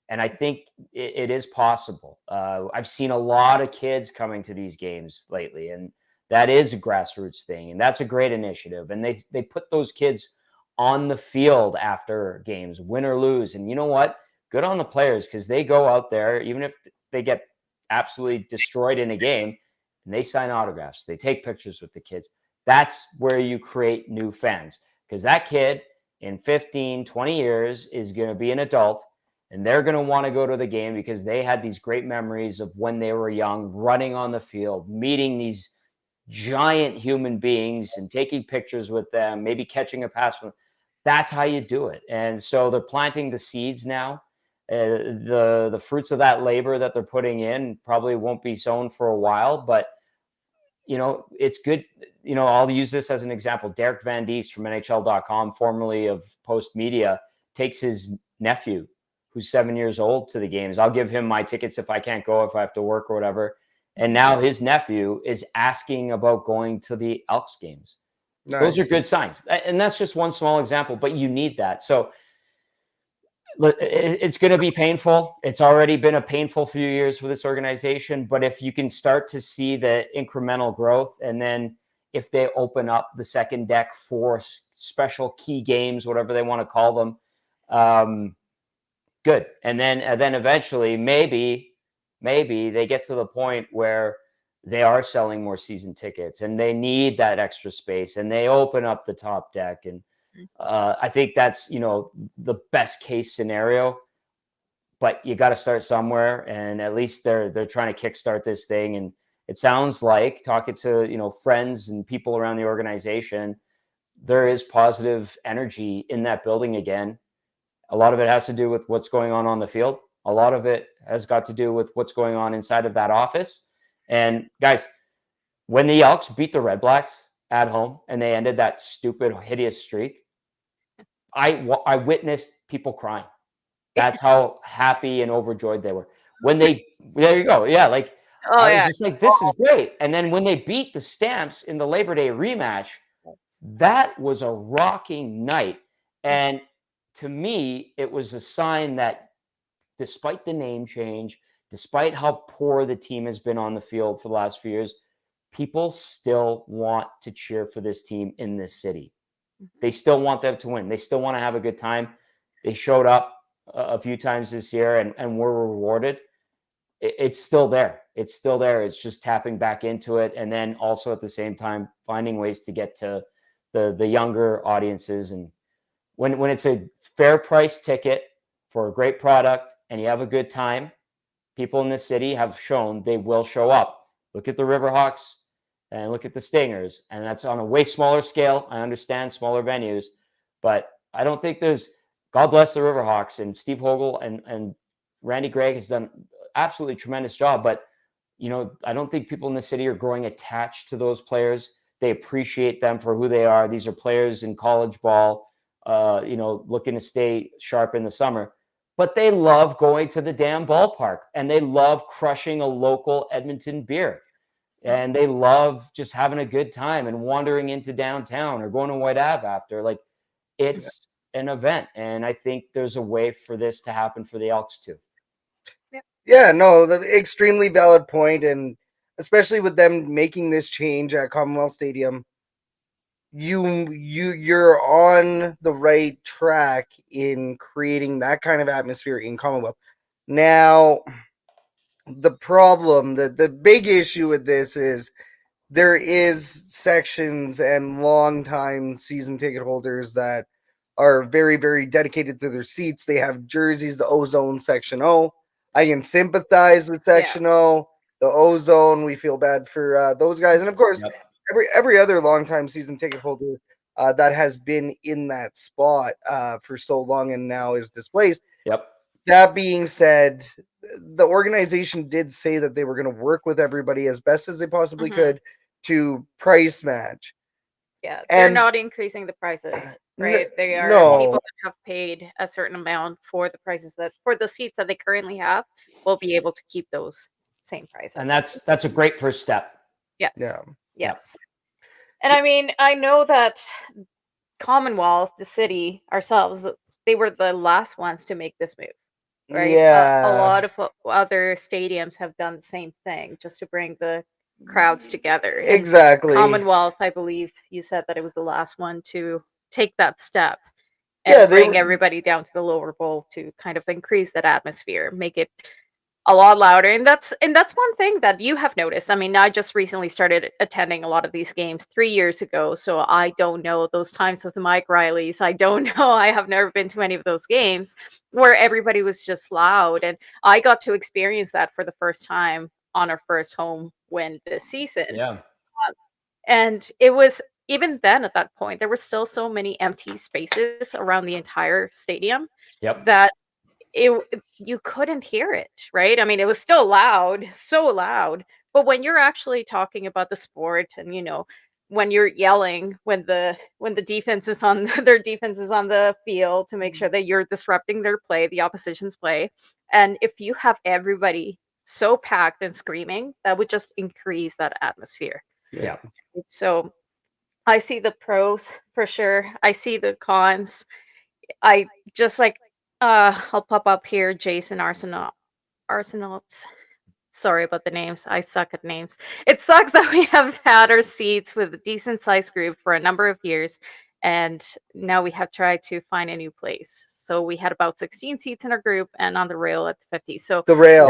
And I think it is possible. I've seen a lot of kids coming to these games lately, and that is a grassroots thing. And that's a great initiative. And they put those kids on the field after games, win or lose. And you know what? Good on the players, because they go out there, even if they get absolutely destroyed in a game, and they sign autographs. They take pictures with the kids. That's where you create new fans, because that kid in 15, 20 years is going to be an adult, and they're going to want to go to the game because they had these great memories of when they were young, running on the field, meeting these giant human beings and taking pictures with them, maybe catching a pass from them. That's how you do it. And so they're planting the seeds now. The fruits of that labor that they're putting in probably won't be sown for a while, but it's good. I'll use this as an example. Derek Van Diest from NHL.com, formerly of Post Media, takes his nephew, who's 7 years old, to the games. I'll give him my tickets if I can't go, if I have to work or whatever. And now his nephew is asking about going to the Elks games. Nice. Those are good signs. And that's just one small example, but you need that. So it's going to be painful. It's already been a painful few years for this organization. But if you can start to see the incremental growth, and then if they open up the second deck for special key games, whatever they want to call them, good. And then eventually, maybe they get to the point where they are selling more season tickets and they need that extra space, and they open up the top deck. And I think that's, the best case scenario, but you got to start somewhere. And at least they're trying to kickstart this thing. And it sounds like, talking to, friends and people around the organization, there is positive energy in that building again. A lot of it has to do with what's going on the field. A lot of it has got to do with what's going on inside of that office. And guys, when the Elks beat the Red Blacks at home and they ended that stupid, hideous streak, I witnessed people crying. That's how happy and overjoyed they were. When there you go. Yeah. Like, I was just like, this is great. And then when they beat the Stamps in the Labor Day rematch, that was a rocking night. And to me, it was a sign that despite the name change, despite how poor the team has been on the field for the last few years, people still want to cheer for this team in this city. They still want them to win. They still want to have a good time. They showed up a few times this year and were rewarded. It's still there. It's still there. It's just tapping back into it. And then also at the same time, finding ways to get to the younger audiences. And when it's a fair price ticket for a great product and you have a good time, people in this city have shown they will show up. Look at the Riverhawks and look at the Stingers. And that's on a way smaller scale. I understand smaller venues, but I don't think there's, God bless the Riverhawks, and Steve Hogle and Randy Gregg has done absolutely tremendous job. But, I don't think people in the city are growing attached to those players. They appreciate them for who they are. These are players in college ball, looking to stay sharp in the summer. But they love going to the damn ballpark, and they love crushing a local Edmonton beer. And they love just having a good time and wandering into downtown or going to White Ave after. Like, it's an event. And I think there's a way for this to happen for the Elks too. Yeah, no, extremely valid point, and especially with them making this change at Commonwealth Stadium, you're on the right track in creating that kind of atmosphere in Commonwealth. Now, the problem, the big issue with this is there is sections and long-time season ticket holders that are very, very dedicated to their seats. They have jerseys, the Ozone Section O. I can sympathize with Section O, the Ozone. We feel bad for those guys. And, of course, every other long-time season ticket holder that has been in that spot for so long and now is displaced. Yep. That being said, the organization did say that they were going to work with everybody as best as they possibly could to price match. Yeah, they're not increasing the prices, right? They are people that have paid a certain amount for the prices for the seats that they currently have will be able to keep those same prices. And that's a great first step. Yes. Yeah. Yes. And I mean, I know that Commonwealth, the city, ourselves, they were the last ones to make this move. Right? Yeah. A lot of other stadiums have done the same thing just to bring the crowds together. And Exactly. Commonwealth, I believe you said that it was the last one to take that step and bring everybody down to the lower bowl to kind of increase that atmosphere, make it a lot louder. And that's one thing that you have noticed. I mean, I just recently started attending a lot of these games 3 years ago, so I don't know those times with the Mike Rileys. I don't know. I have never been to any of those games where everybody was just loud, and I got to experience that for the first time on our first home win this season. Yeah. And it was, even then at that point, there were still so many empty spaces around the entire stadium that you couldn't hear it, right? I mean, it was still loud, so loud. But when you're actually talking about the sport, and when you're yelling when the defense is on their defense is on the field to make sure that you're disrupting their play, the opposition's play, and if you have everybody so packed and screaming, that would just increase that atmosphere. Yeah. So I see the pros for sure. I see the cons. I just like I'll pop up here, Jason Arsenal's. Sorry about the names. I suck at names. It sucks that we have had our seats with a decent sized group for a number of years, and now we have tried to find a new place. So we had about 16 seats in our group, and on the rail at 50. So the rail,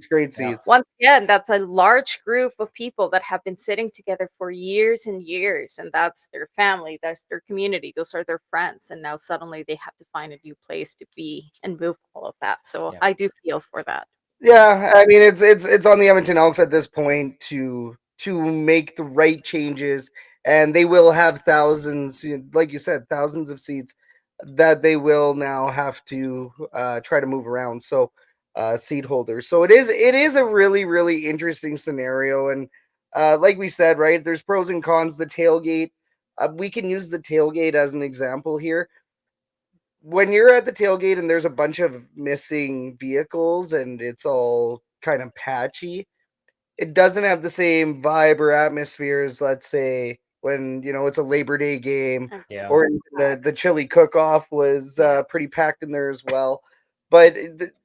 great seats. Once again, that's a large group of people that have been sitting together for years and years, and that's their family, that's their community, those are their friends, and now suddenly they have to find a new place to be and move all of that. So I do feel for that. Yeah, I mean it's on the Edmonton Elks at this point to make the right changes, and they will have thousands, like you said, thousands of seats that they will now have to try to move around. So seat holders. So it is a really, really interesting scenario, and like we said, right, there's pros and cons. The tailgate, we can use the tailgate as an example here. When you're at the tailgate and there's a bunch of missing vehicles and it's all kind of patchy, it doesn't have the same vibe or atmosphere as, let's say, when it's a Labor Day game, or the chili cook-off was pretty packed in there as well. But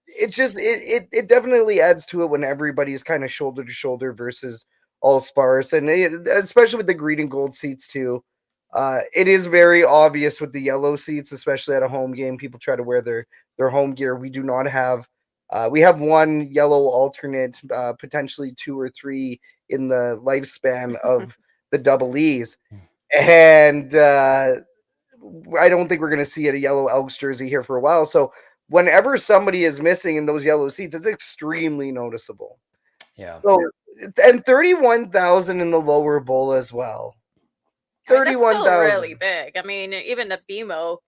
it definitely adds to it when everybody's kind of shoulder to shoulder versus all sparse, and especially with the green and gold seats too. It is very obvious with the yellow seats, especially at a home game. People try to wear their home gear. We do not have We have one yellow alternate, potentially 2 or 3 in the lifespan of the double E's. And I don't think we're going to see a yellow Elks jersey here for a while. So whenever somebody is missing in those yellow seats, it's extremely noticeable. Yeah. So, and 31,000 in the lower bowl as well. I mean, that's still 31,000. really big. I mean, even at BMO,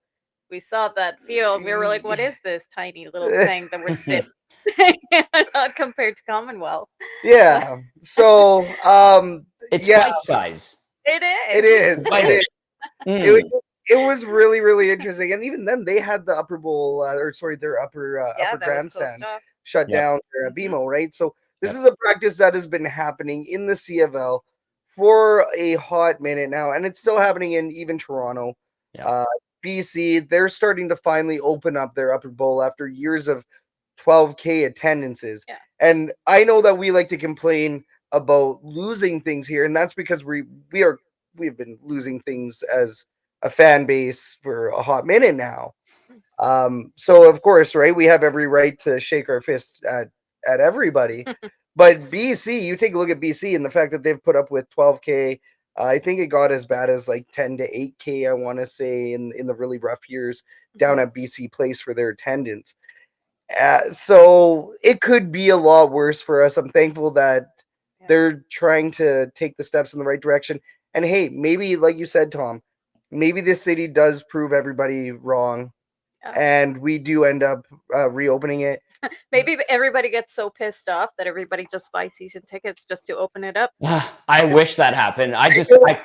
we saw that field. We were like, "What is this tiny little thing that we're sitting compared to Commonwealth?" Yeah. So, It's yeah, bite size. It it is. is. Bite It it. is. Mm. It was really, really interesting. And even then, they had the upper bowl, their upper Yeah, upper that was cool grandstand stuff. shut Yep. down there at Mhm. BMO, right? So this Yep. is a practice that has been happening in the CFL for a hot minute now, and it's still happening in even Toronto. Yeah. BC, they're starting to finally open up their upper bowl after years of 12K attendances. Yeah. And I know that we like to complain about losing things here, and that's because we've been losing things as a fan base for a hot minute now. So of course, right, we have every right to shake our fists at everybody. But BC, you take a look at BC and the fact that they've put up with 12K. I think it got as bad as like 10 to 8K, I want to say, in the really rough years down at BC Place for their attendance. So it could be a lot worse for us. I'm thankful that they're trying to take the steps in the right direction. And hey, maybe, like you said, Tom, maybe this city does prove everybody wrong, and we do end up reopening it. Maybe everybody gets so pissed off that everybody just buys season tickets just to open it up. I wish that happened. I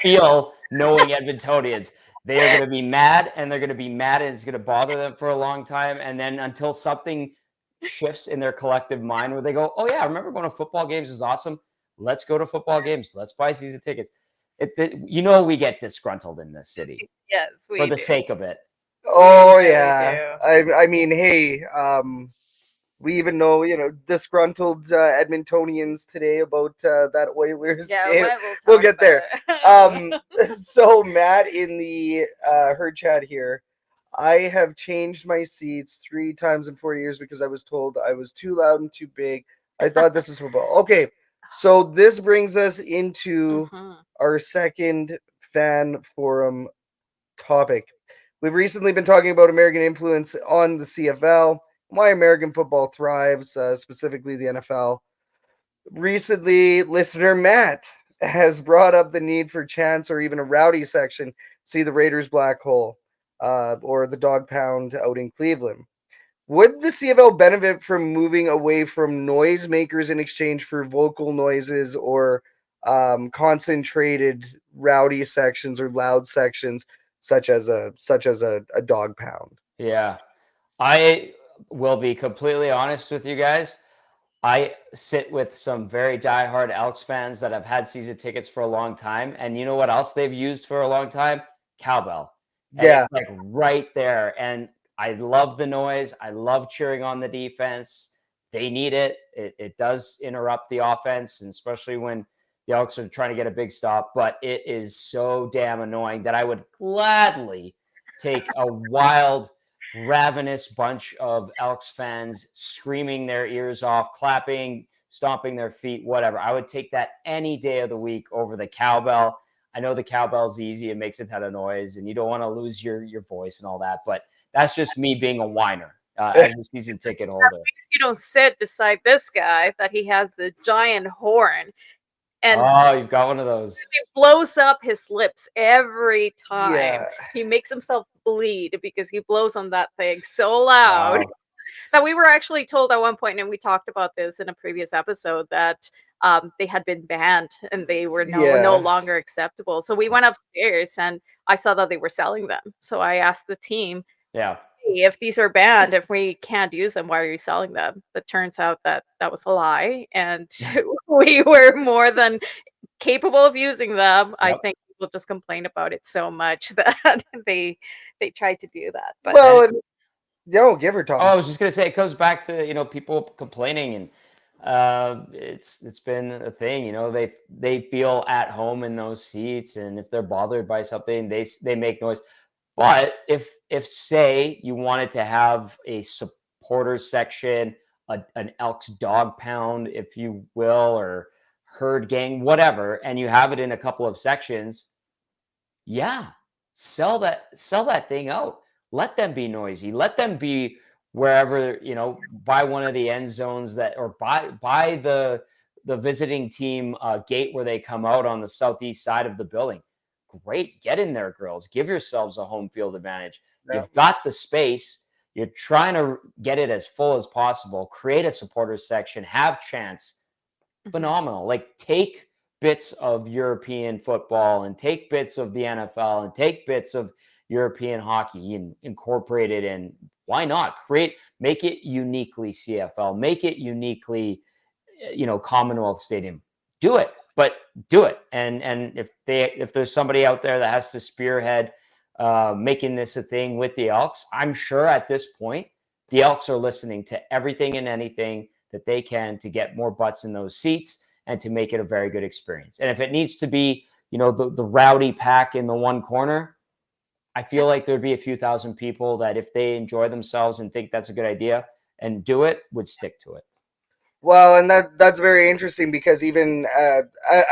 feel, knowing Edmontonians, they are going to be mad, and they're going to be mad, and it's going to bother them for a long time. And then until something shifts in their collective mind where they go, "Oh yeah, I remember going to football games is awesome. Let's go to football games. Let's buy season tickets." We get disgruntled in this city Yes, we for the do. sake of it. Oh really yeah, I mean, hey, we even know, disgruntled Edmontonians today about that Oilers Yeah, game. we'll We'll get there. So Matt in the herd chat here, I have changed my seats 3 times in 4 years because I was told I was too loud and too big. I thought this was football. Okay, so this brings us into our second fan forum topic. We've recently been talking about American influence on the CFL, why American football thrives, specifically the NFL. Recently, listener Matt has brought up the need for chants or even a rowdy section. See the Raiders Black Hole or the Dog Pound out in Cleveland. Would the CFL benefit from moving away from noisemakers in exchange for vocal noises or concentrated rowdy sections or loud sections, such as a dog pound? Yeah. I will be completely honest with you guys. I sit with some very diehard Elks fans that have had season tickets for a long time. And you know what else they've used for a long time? Cowbell. And Yeah, it's like right there. And I love the noise. I love cheering on the defense. They need it. It does interrupt the offense, and especially when the Elks are trying to get a big stop. But it is so damn annoying that I would gladly take a wild, ravenous bunch of Elks fans screaming their ears off, clapping, stomping their feet, whatever. I would take that any day of the week over the cowbell. I know the cowbell's easy. It makes a ton of noise, and you don't want to lose your voice and all that. But that's just me being a whiner as a season ticket holder. At least you don't sit beside this guy that he has the giant horn. And Oh, you've got one of those. he blows up his lips every time. yeah. He makes himself bleed because he blows on that thing so loud. Wow. That we were actually told at one point, and we talked about this in a previous episode, that they had been banned and they were no longer acceptable. So we went upstairs and I saw that they were selling them. So I asked the team, Yeah. "Hey, if these are banned, if we can't use them, why are you selling them?" It turns out that that was a lie, and we were more than capable of using them. I Yep. think people just complain about it so much that they tried to do that. But Well, give her Tom. Oh, I was just gonna say it goes back to people complaining, and it's been a thing. They feel at home in those seats, and if they're bothered by something, they make noise. But if say you wanted to have a supporter section, an Elks dog pound, if you will, or herd gang, whatever, and you have it in a couple of sections, yeah, sell that thing out. Let them be noisy. Let them be wherever, by one of the end zones or by the visiting team gate where they come out on the southeast side of the building. Great. Get in there, girls. Give yourselves a home field advantage. Yeah. You've got the space. You're trying to get it as full as possible. Create a supporters section. Have chants. Phenomenal. Like, take bits of European football and take bits of the NFL and take bits of European hockey and incorporate it in. Why not make it uniquely CFL, make it uniquely, Commonwealth Stadium. Do it, but do it. And if there's somebody out there that has to spearhead making this a thing with the Elks, I'm sure at this point the Elks are listening to everything and anything that they can to get more butts in those seats and to make it a very good experience. And if it needs to be, the rowdy pack in the one corner, I feel like there'd be a few thousand people that, if they enjoy themselves and think that's a good idea and do it, would stick to it. Well, and that's very interesting, because even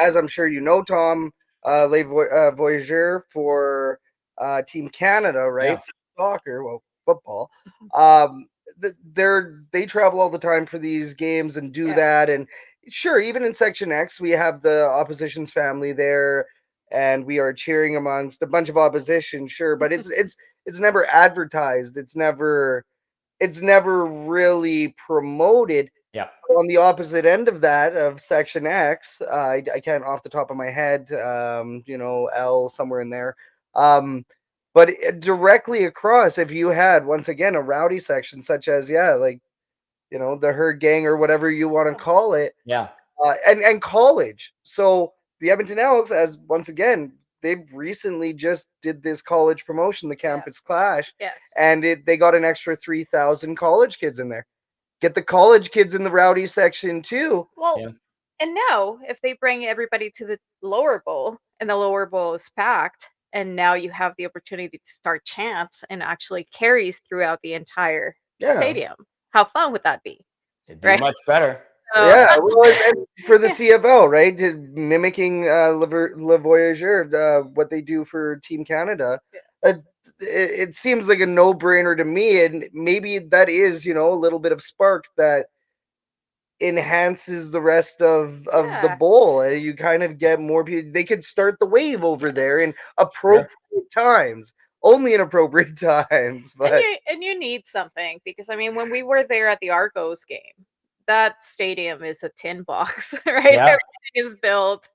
as I'm sure you know, Tom, Voyageur for Team Canada, right? Yeah. For soccer, well, football. They travel all the time for these games and do that. And sure, even in Section X, we have the opposition's family there, and we are cheering amongst a bunch of opposition. Sure, but it's never advertised. It's never really promoted. Yeah. On the opposite end of that, of Section X, I can't off the top of my head, L somewhere in there. But directly across, if you had, once again, a rowdy section, such as, the herd gang or whatever you want to call it. Yeah. And college. So the Edmonton Elks, as once again, they've recently just did this college promotion, the Campus Clash. Yes. And they got an extra 3,000 college kids in there. Get the college kids in the rowdy section too. Well, and now if they bring everybody to the lower bowl, and the lower bowl is packed, and now you have the opportunity to start chants and actually carries throughout the entire stadium. How fun would that be? It'd be much better. Well, and for the CFL, right? Mimicking Le Voyageur, what they do for Team Canada. It seems like a no-brainer to me, and maybe that is, a little bit of spark that enhances the rest of the bowl. You kind of get more people. They could start the wave over there in appropriate times, only in appropriate times. But and you need something, because when we were there at the Argos game, that stadium is a tin box, right? Yeah. Everything is built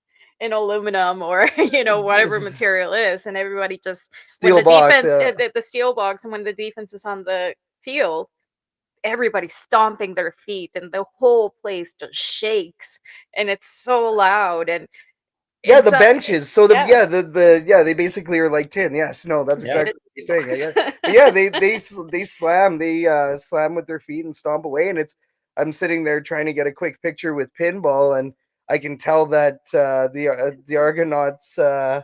in aluminum or whatever material is, and everybody just steel box, the steel box, and when the defense is on the field, everybody's stomping their feet and the whole place just shakes, and it's so loud. And the benches, so they basically are like tin. Yes, no, that's exactly what you're saying. They slam with their feet and stomp away, and I'm sitting there trying to get a quick picture with Pinball, and I can tell that the Argonauts are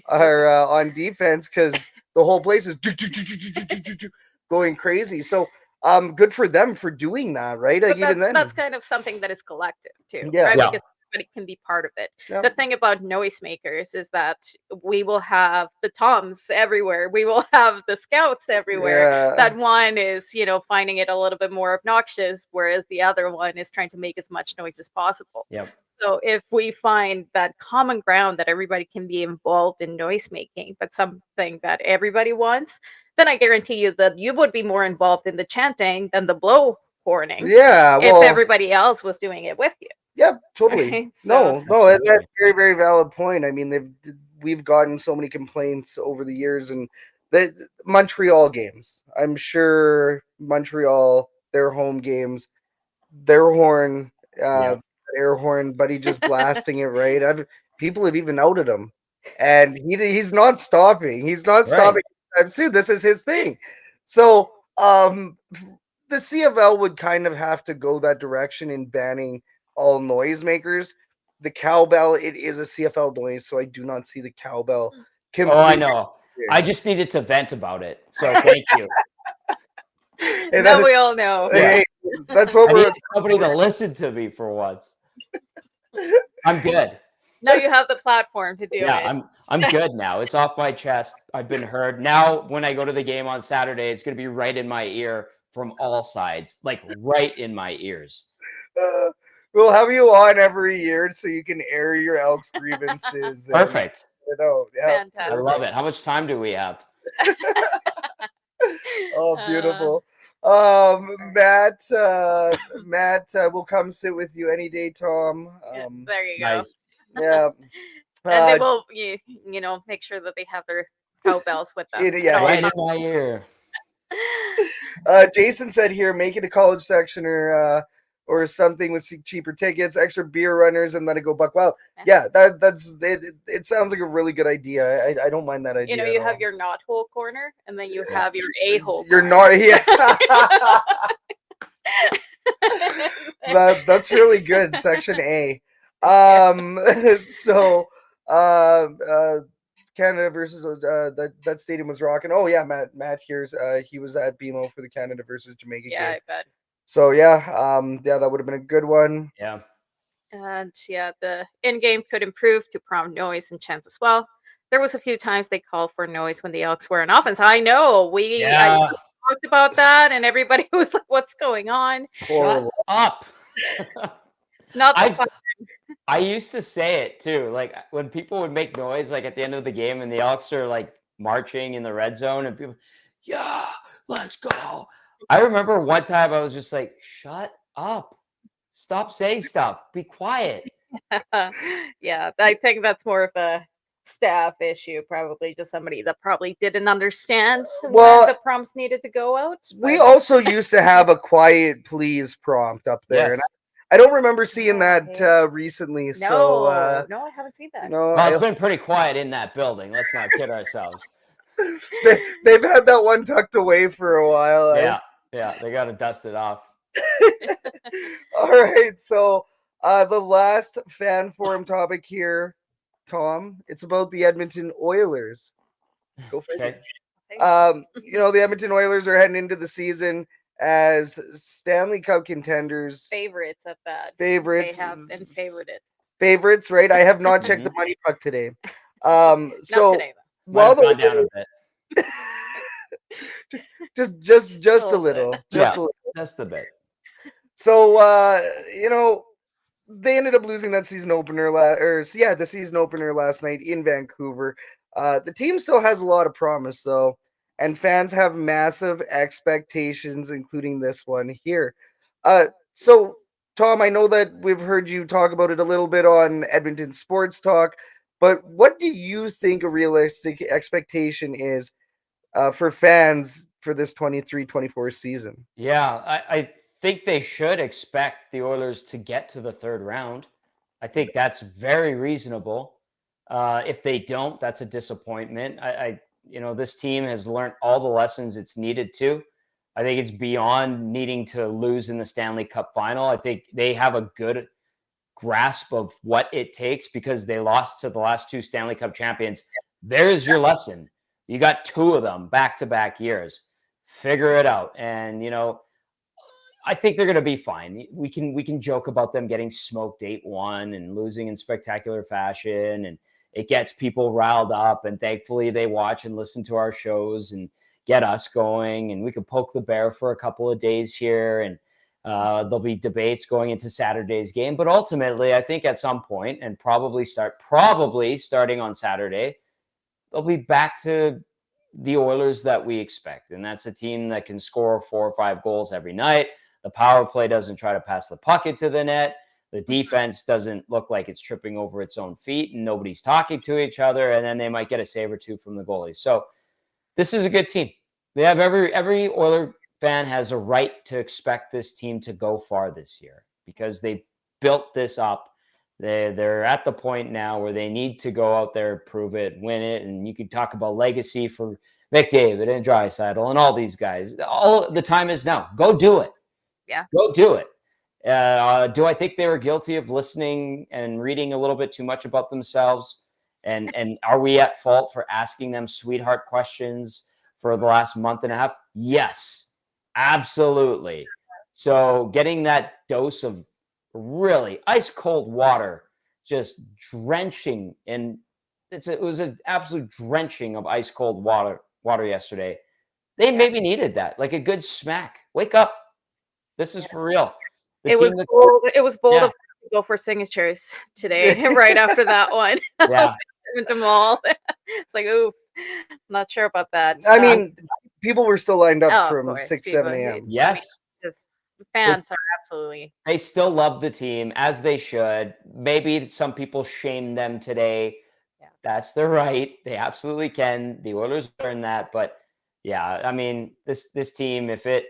on defense, because the whole place is going crazy. So good for them for doing that, right? Like, but even then, that's kind of something that is collective too, Yeah. right? Because everybody can be part of it. The thing about noisemakers is that we will have the Toms everywhere. We will have the Scouts everywhere. That one is, finding it a little bit more obnoxious, whereas the other one is trying to make as much noise as possible. Yep. So if we find that common ground that everybody can be involved in noisemaking, but something that everybody wants, then I guarantee you that you would be more involved in the chanting than the blow horning. Yeah, if everybody else was doing it with you. Yeah, totally. Right? So, no, that's a very, very valid point. I mean, we've gotten so many complaints over the years, and the Montreal games. I'm sure Montreal, their home games, their horn, air horn, Buddy just blasting it, right? People have even outed him, and he's not stopping. He's not stopping. Soon. This is his thing. So the CFL would kind of have to go that direction in banning all noisemakers. The cowbell, it is a CFL noise, so I do not see the cowbell. I know. I just needed to vent about it, so thank you. Now we all know. Hey, That's what I we're. need somebody to listen to me for once. I'm good. Now you have the platform to do Yeah, it. I'm good now. It's off my chest. I've been heard. Now, when I go to the game on Saturday, it's going to be right in my ear from all sides, like right in my ears. We'll have you on every year so you can air your Elks grievances. Perfect. Yeah, I love it. How much time do we have? Oh, beautiful. Matt will come sit with you any day, Tom. There you go. Nice. Yeah. And they will, make sure that they have their cowbells with them. Yeah, Right in my ear. Jason said here, make it a college section or something with cheaper tickets, extra beer runners, and let it go buck wild. Yeah, that's it. It sounds like a really good idea. I don't mind that idea. You have your not hole corner, and then you have your a hole. You're not. Yeah. That's really good. Section A. So, Canada versus that stadium was rocking. Oh yeah, Matt here's he was at BMO for the Canada versus Jamaica game. I bet. So that would have been a good one. Yeah. And the in-game could improve to prompt noise and chants as well. There was a few times they called for noise when the Elks were in offense. I know I talked about that, and everybody was like, "What's going on?" Shut up. Not the fun. I used to say it too. Like when people would make noise, like at the end of the game, and the Elks are like marching in the red zone, and people, yeah, let's go. I remember one time I was just like, shut up. Stop saying stuff. Be quiet. Yeah, I think that's more of a staff issue, probably just somebody that probably didn't understand when the prompts needed to go out. We also used to have a quiet please prompt up there. Yes. And I don't remember seeing that recently. No, I haven't seen that. No, well, it's been pretty quiet in that building. Let's not kid ourselves. They've had that one tucked away for a while. Yeah, they got to dust it off. All right, so the last fan forum topic here, Tom, it's about the Edmonton Oilers. Go figure. Okay. The Edmonton Oilers are heading into the season as Stanley Cup contenders. Favorites at that. Favorites. They have been favorited. Favorites, right? I have not checked the money puck today. Not today, though. While gone down a bit. just a little. Just a bit. So they ended up losing that season opener the season opener last night in Vancouver. The team still has a lot of promise though, and fans have massive expectations, including this one here. So Tom, I know that we've heard you talk about it a little bit on Edmonton Sports Talk, but what do you think a realistic expectation is for fans for this 23-24 season? Yeah, I think they should expect the Oilers to get to the third round. I think that's very reasonable. If they don't, that's a disappointment. This team has learned all the lessons it's needed to. I think it's beyond needing to lose in the Stanley Cup final. I think they have a good grasp of what it takes because they lost to the last two Stanley Cup champions. There's your lesson. You got two of them back-to-back years. Figure it out. And, I think they're going to be fine. We can joke about them getting smoked 8-1 and losing in spectacular fashion, and it gets people riled up. And thankfully, they watch and listen to our shows and get us going. And we can poke the bear for a couple of days here, and there'll be debates going into Saturday's game. But ultimately, I think at some point, and probably starting on Saturday, they'll be back to the Oilers that we expect, and that's a team that can score 4 or 5 goals every night. The power play doesn't try to pass the puck into the net. The defense doesn't look like it's tripping over its own feet, and nobody's talking to each other, and then they might get a save or two from the goalies. So this is a good team. They have every Oiler fan has a right to expect this team to go far this year because they built this up. They're at the point now where they need to go out there, prove it, win it, and you can talk about legacy for McDavid and Draisaitl and all these guys. All the time is now. Go do it. Yeah. Go do it. Do I think they were guilty of listening and reading a little bit too much about themselves? And are we at fault for asking them sweetheart questions for the last month and a half? Yes, absolutely. So getting that dose of really ice cold water, just drenching, and it was an absolute drenching of ice cold water yesterday. They Yeah. maybe needed that, like a good smack. Wake up. This is for real. The It was team that's bold. It was bold yeah, of them to go for signatures today, right after that one. yeah. Edmonton Mall. It's like, ooh, not sure about that. I mean, people were still lined up Oh, of from course, 6, 7 people. a.m. Yes. Just the This fans are absolutely. They still love the team as they should. Maybe some people shame them today. Yeah. That's their right. They absolutely can. The Oilers earned that. But yeah, I mean, this team, if it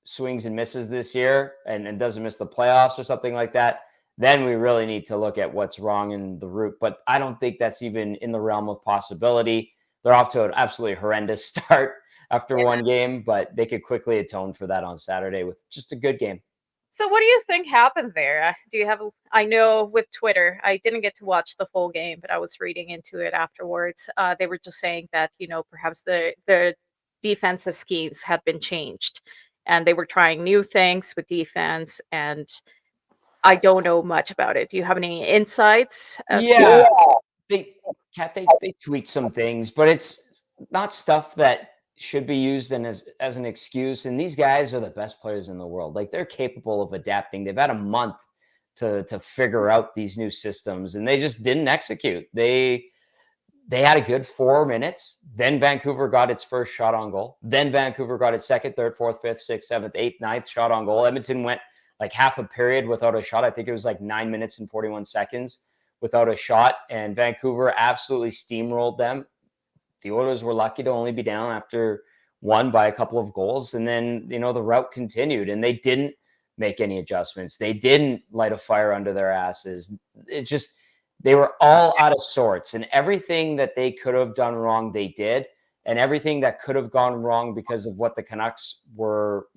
swings and misses this year and doesn't miss the playoffs or something like that, then we really need to look at what's wrong in the root. But I don't think that's even in the realm of possibility. They're off to an absolutely horrendous start after Yeah. one game, but they could quickly atone for that on Saturday with just a good game. So, what do you think happened there? Do you have? I know with Twitter, I didn't get to watch the full game, but I was reading into it afterwards. They were just saying that perhaps the defensive schemes had been changed, and they were trying new things with defense. And I don't know much about it. Do you have any insights as to? Yeah, they tweak some things, but it's not stuff that should be used as an excuse. And these guys are the best players in the world. Like they're capable of adapting. They've had a month to figure out these new systems, and they just didn't execute. They had a good 4 minutes. Then Vancouver got its first shot on goal. Then Vancouver got its second, third, fourth, fifth, sixth, seventh, eighth, ninth shot on goal. Edmonton went like half a period without a shot. I think it was like 9 minutes and 41 seconds without a shot. And Vancouver absolutely steamrolled them. The Oilers were lucky to only be down after one by a couple of goals. And then, the route continued and they didn't make any adjustments. They didn't light a fire under their asses. They were all out of sorts, and everything that they could have done wrong, they did. And everything that could have gone wrong because of what the Canucks were,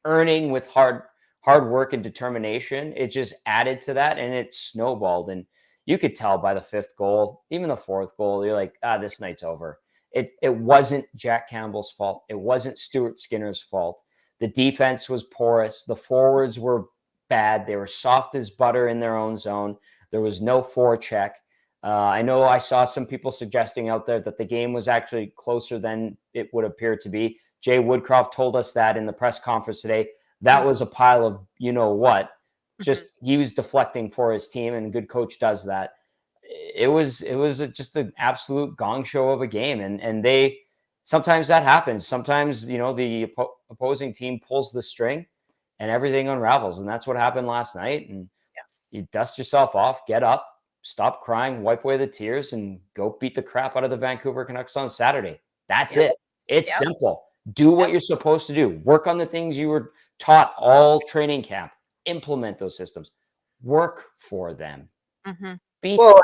earning with hard work and determination, it just added to that and it snowballed. And you could tell by the fifth goal, even the fourth goal, you're like, this night's over. It wasn't Jack Campbell's fault. It wasn't Stuart Skinner's fault. The defense was porous. The forwards were bad. They were soft as butter in their own zone. There was no forecheck. I know I saw some people suggesting out there that the game was actually closer than it would appear to be. Jay Woodcroft told us that in the press conference today. That was a pile of what. Just he was deflecting for his team, and a good coach does that. It was just an absolute gong show of a game, and they sometimes that happens. Sometimes the opposing team pulls the string, and everything unravels, and that's what happened last night. And you dust yourself off, get up, stop crying, wipe away the tears, and go beat the crap out of the Vancouver Canucks on Saturday. That's it. It's simple. Do what you're supposed to do. Work on the things you were taught all training camp. Implement those systems. Work for them. Well,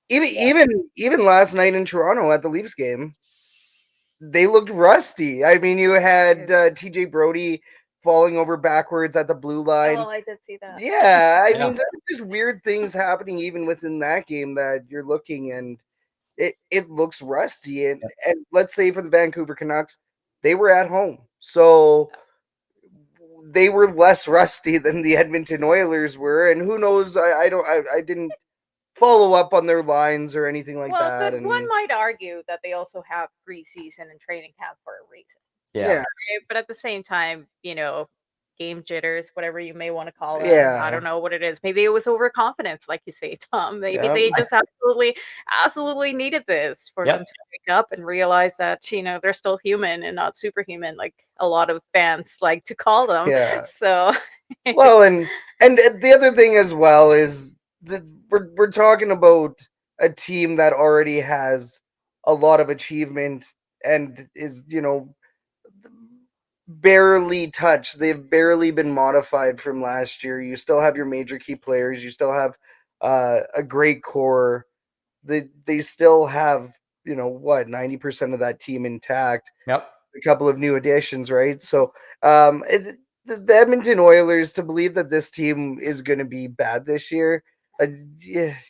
even last night in Toronto at the Leafs game, they looked rusty. I mean, you had TJ Brody falling over backwards at the blue line. Oh, I did see that. Yeah, I mean, there's just weird things happening even within that game that you're looking, and it looks rusty. And let's say for the Vancouver Canucks, they were at home, so they were less rusty than the Edmonton Oilers were. And who knows? I didn't follow up on their lines or anything like that. Well, one might argue that they also have preseason and training camp for a reason. Yeah. Right? But at the same time, game jitters, whatever you may want to call it. Yeah. I don't know what it is. Maybe it was overconfidence, like you say, Tom. Maybe they just absolutely needed this for them to wake up and realize that, they're still human and not superhuman, like a lot of fans like to call them. Yeah. So well, and the other thing as well is that we're talking about a team that already has a lot of achievement and is, barely touched. They've barely been modified from last year. You still have your major key players. You still have a great core. They still have 90% of that team intact. Yep. A couple of new additions, right? So the Edmonton Oilers, to believe that this team is going to be bad this year,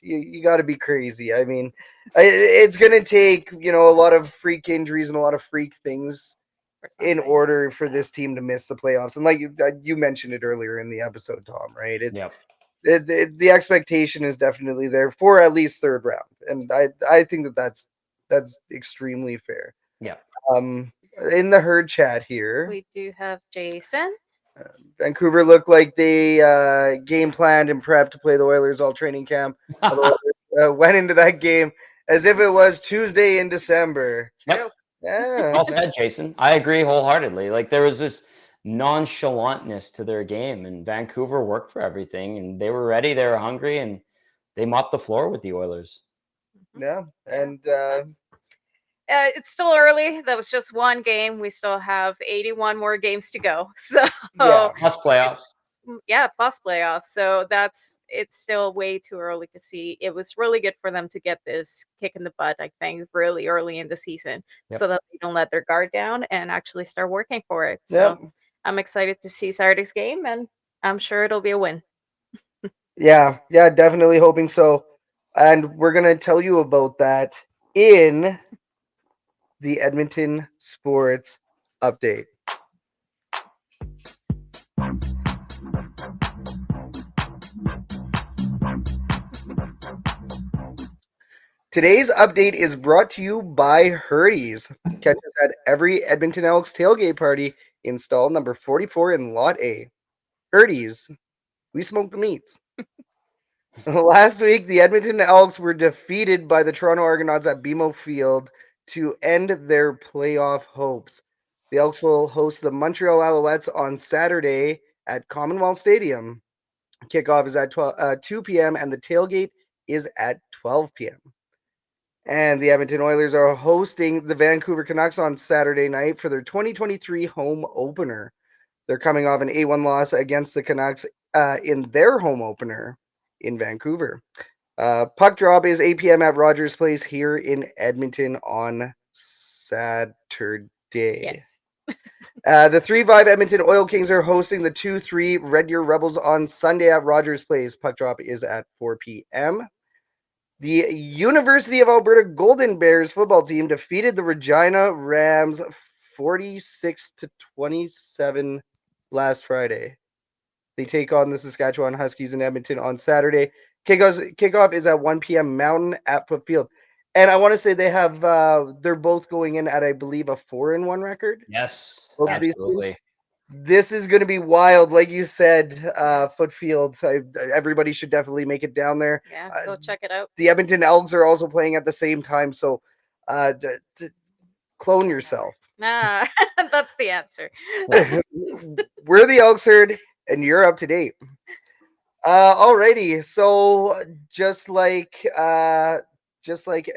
you got to be crazy. I mean, it's going to take a lot of freak injuries and a lot of freak things in something. order for this team to miss the playoffs. And like you mentioned it earlier in the episode, Tom, right? It's Yep. the expectation is definitely there for at least third round, and I think that's extremely fair. Yep. In the herd chat here, We do have Jason. Vancouver looked like they game planned and prepped to play the Oilers all training camp. The Oilers, went into that game as if it was Tuesday in December. Yep. Yeah, Well said, Jason. I agree wholeheartedly. Like there was this nonchalantness to their game, and Vancouver worked for everything, and they were ready, they were hungry, and they mopped the floor with the Oilers. yeah, and It's still early. That was just one game. We still have 81 more games to go. So yeah, Plus playoffs. yeah, plus playoffs. So it's still way too early to see. It was really good for them to get this kick in the butt, I think, really early in the season, Yep. so that they don't let their guard down and actually start working for it. Yep. So I'm excited to see Saturday's game, and I'm sure it'll be a win. yeah, definitely hoping so. And we're gonna tell you about that in the Edmonton Sports Update. Today's update is brought to you by Hurdy's. Catch us at every Edmonton Elks tailgate party in stall number 44 in Lot A. Hurdy's, we smoke the meats. Last week, the Edmonton Elks were defeated by the Toronto Argonauts at BMO Field to end their playoff hopes. The Elks will host the Montreal Alouettes on Saturday at Commonwealth Stadium. Kickoff is at 2 p.m. and the tailgate is at 12 p.m. And the Edmonton Oilers are hosting the Vancouver Canucks on Saturday night for their 2023 home opener. They're coming off an 8-1 loss against the Canucks in their home opener in Vancouver. Puck drop is 8 p.m. at Rogers Place here in Edmonton on Saturday. Yes. The 3-5 Edmonton Oil Kings are hosting the 2-3 Red Deer Rebels on Sunday at Rogers Place. Puck drop is at 4 p.m. The University of Alberta Golden Bears football team defeated the Regina Rams 46-27 last Friday. They take on the Saskatchewan Huskies in Edmonton on Saturday. Kickoff is at 1 p.m. Mountain at Foot Field. And I want to say they have they're both going in at, I believe, a 4-1 record. Yes, Both of these absolutely. This is going to be wild, like you said. Foot Field. Everybody should definitely make it down there. Yeah, go check it out. The Edmonton Elks are also playing at the same time, so clone yourself. Nah, that's the answer. We're the Elks herd, and you're up to date. Alrighty, so just like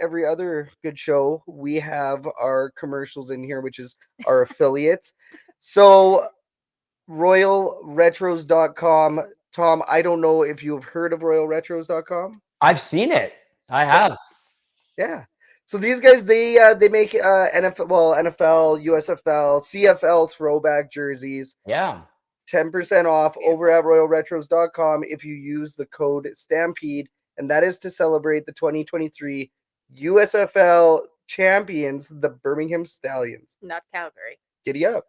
every other good show, we have our commercials in here, which is our affiliates. So RoyalRetros.com. Tom, I don't know if you've heard of RoyalRetros.com. I've seen it. I have. Yeah. So these guys, they make NFL, USFL, CFL throwback jerseys. Yeah. 10% off over at RoyalRetros.com if you use the code Stampede, and that is to celebrate the 2023 USFL champions, the Birmingham Stallions. Not Calgary. Giddy up.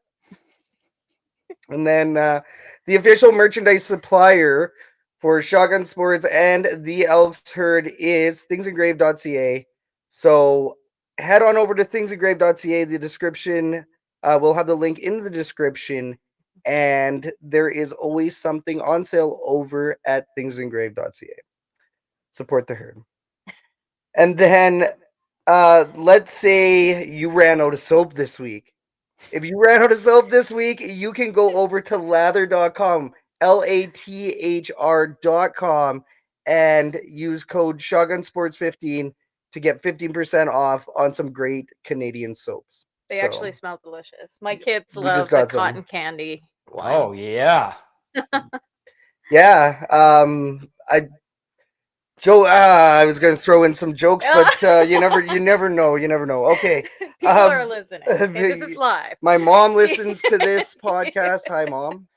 And then the official merchandise supplier for Shotgun Sports and the Elks Herd is thingsengraved.ca. So head on over to thingsengraved.ca. The description, we'll have the link in the description. And there is always something on sale over at thingsengraved.ca. Support the herd. And then let's say you ran out of soap this week. If you ran out of soap this week, you can go over to lather.com, LATHR.com, and use code ShotgunSports15 to get 15% off on some great Canadian soaps. They actually smell delicious. My kids we love just the got some. cotton candy one. Oh yeah. Yeah. I was going to throw in some jokes, but you never know. You never know. Okay. People are listening. Okay, this is live. My mom listens to this podcast. Hi, Mom.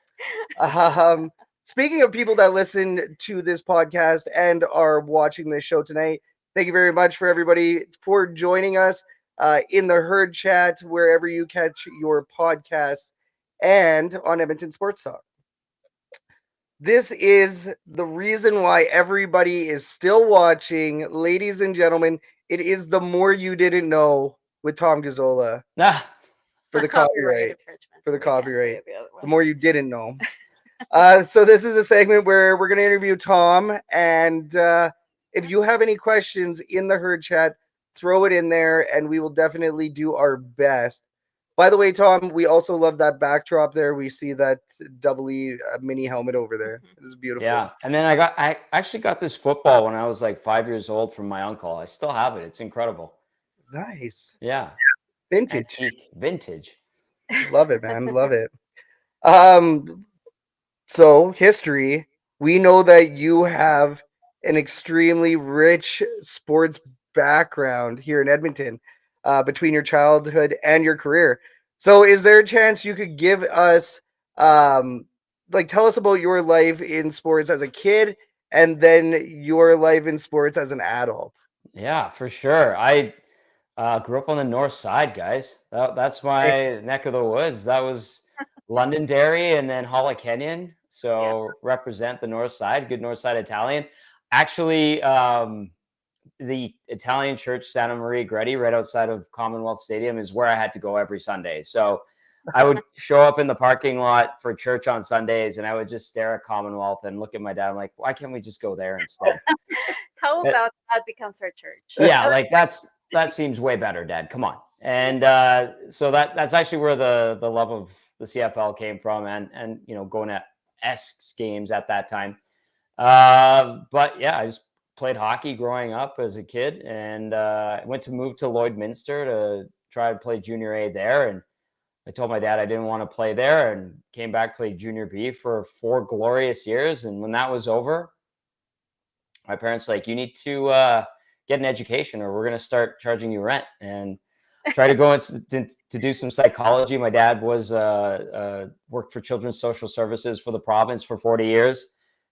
Speaking of people that listen to this podcast and are watching this show tonight, thank you very much for everybody for joining us. in the Herd Chat, wherever you catch your podcasts, and on Edmonton Sports Talk. This is the reason why everybody is still watching. Ladies and gentlemen, it is The More You Didn't Know with Tom Gazzola for the copyright. For the copyright. The More You Didn't Know. So this is a segment where we're going to interview Tom, and if you have any questions in the Herd Chat, throw it in there, and we will definitely do our best. By the way, Tom, we also love that backdrop there. We see that doubly mini helmet over there. It is beautiful. Yeah, and then I actually got this football when I was like 5 years old from my uncle. I still have it. It's incredible. Nice. Yeah. Vintage. Antique. Vintage. Love it, man. Love it. So history, we know that you have an extremely rich sports background here in Edmonton, between your childhood and your career. So is there a chance you could give us, tell us about your life in sports as a kid and then your life in sports as an adult? Yeah, for sure. I grew up on the north side, guys. That's my neck of the woods. That was Londonderry and then Kenyon. So represent the north side, good north side Italian. Actually, the Italian church, Santa Maria Gredi, right outside of Commonwealth Stadium, is where I had to go every Sunday. So I would show up in the parking lot for church on Sundays, and I would just stare at Commonwealth and look at my dad. I'm like, why can't we just go there instead? How about that becomes our church? Yeah, like that seems way better, Dad. Come on. And so that's actually where the love of the CFL came from, and going to Esks games at that time. But yeah, I just played hockey growing up as a kid, and went to move to Lloydminster to try to play junior A there. And I told my dad I didn't want to play there, and came back, played junior B for 4 glorious years. And when that was over, my parents were like, you need to get an education or we're going to start charging you rent, and try to go to do some psychology. My dad was worked for Children's Social Services for the province for 40 years.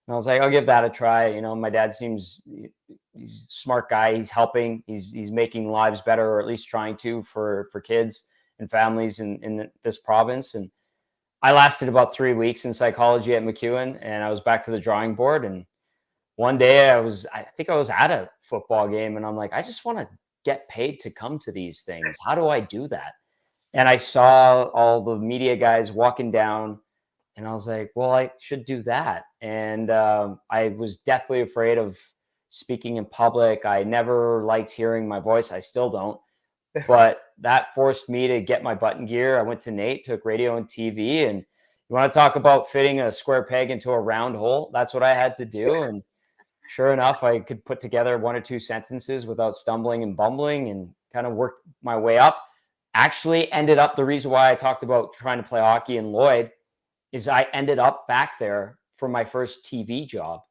And I was like, I'll give that a try. My dad he's a smart guy. He's helping, he's making lives better, or at least trying to, for kids and families in this province. And I lasted about 3 weeks in psychology at MacEwan, and I was back to the drawing board. And one day I think I was at a football game, and I'm like, I just want to get paid to come to these things. How do I do that? And I saw all the media guys walking down, and I was like, well, I should do that. And I was deathly afraid of speaking in public. I never liked hearing my voice. I still don't. But that forced me to get my butt in gear. I went to Nate, took radio and TV. And you want to talk about fitting a square peg into a round hole? That's what I had to do. And sure enough, I could put together 1 or 2 sentences without stumbling and bumbling, and kind of worked my way up. Actually ended up, the reason why I talked about trying to play hockey in Lloyd is I ended up back there for my first TV job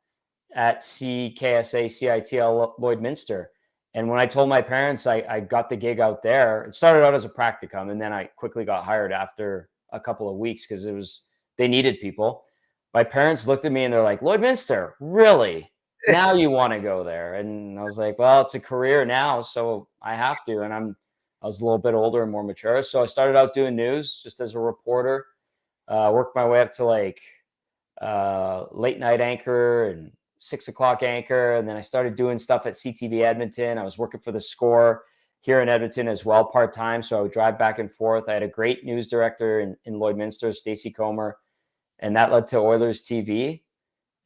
at CKSA CITL Lloydminster. And when I told my parents I got the gig out there, it started out as a practicum, and then I quickly got hired after a couple of weeks because they needed people. My parents looked at me and they're like, Lloydminster, really? Now you want to go there? And I was like, well, it's a career now, so I have to. And I was a little bit older and more mature. So I started out doing news just as a reporter, worked my way up to like late night anchor and 6 o'clock anchor. And then I started doing stuff at CTV Edmonton. I was working for The Score here in Edmonton as well, part-time. So I would drive back and forth. I had a great news director in Lloydminster, Stacey Comer, and that led to Oilers TV.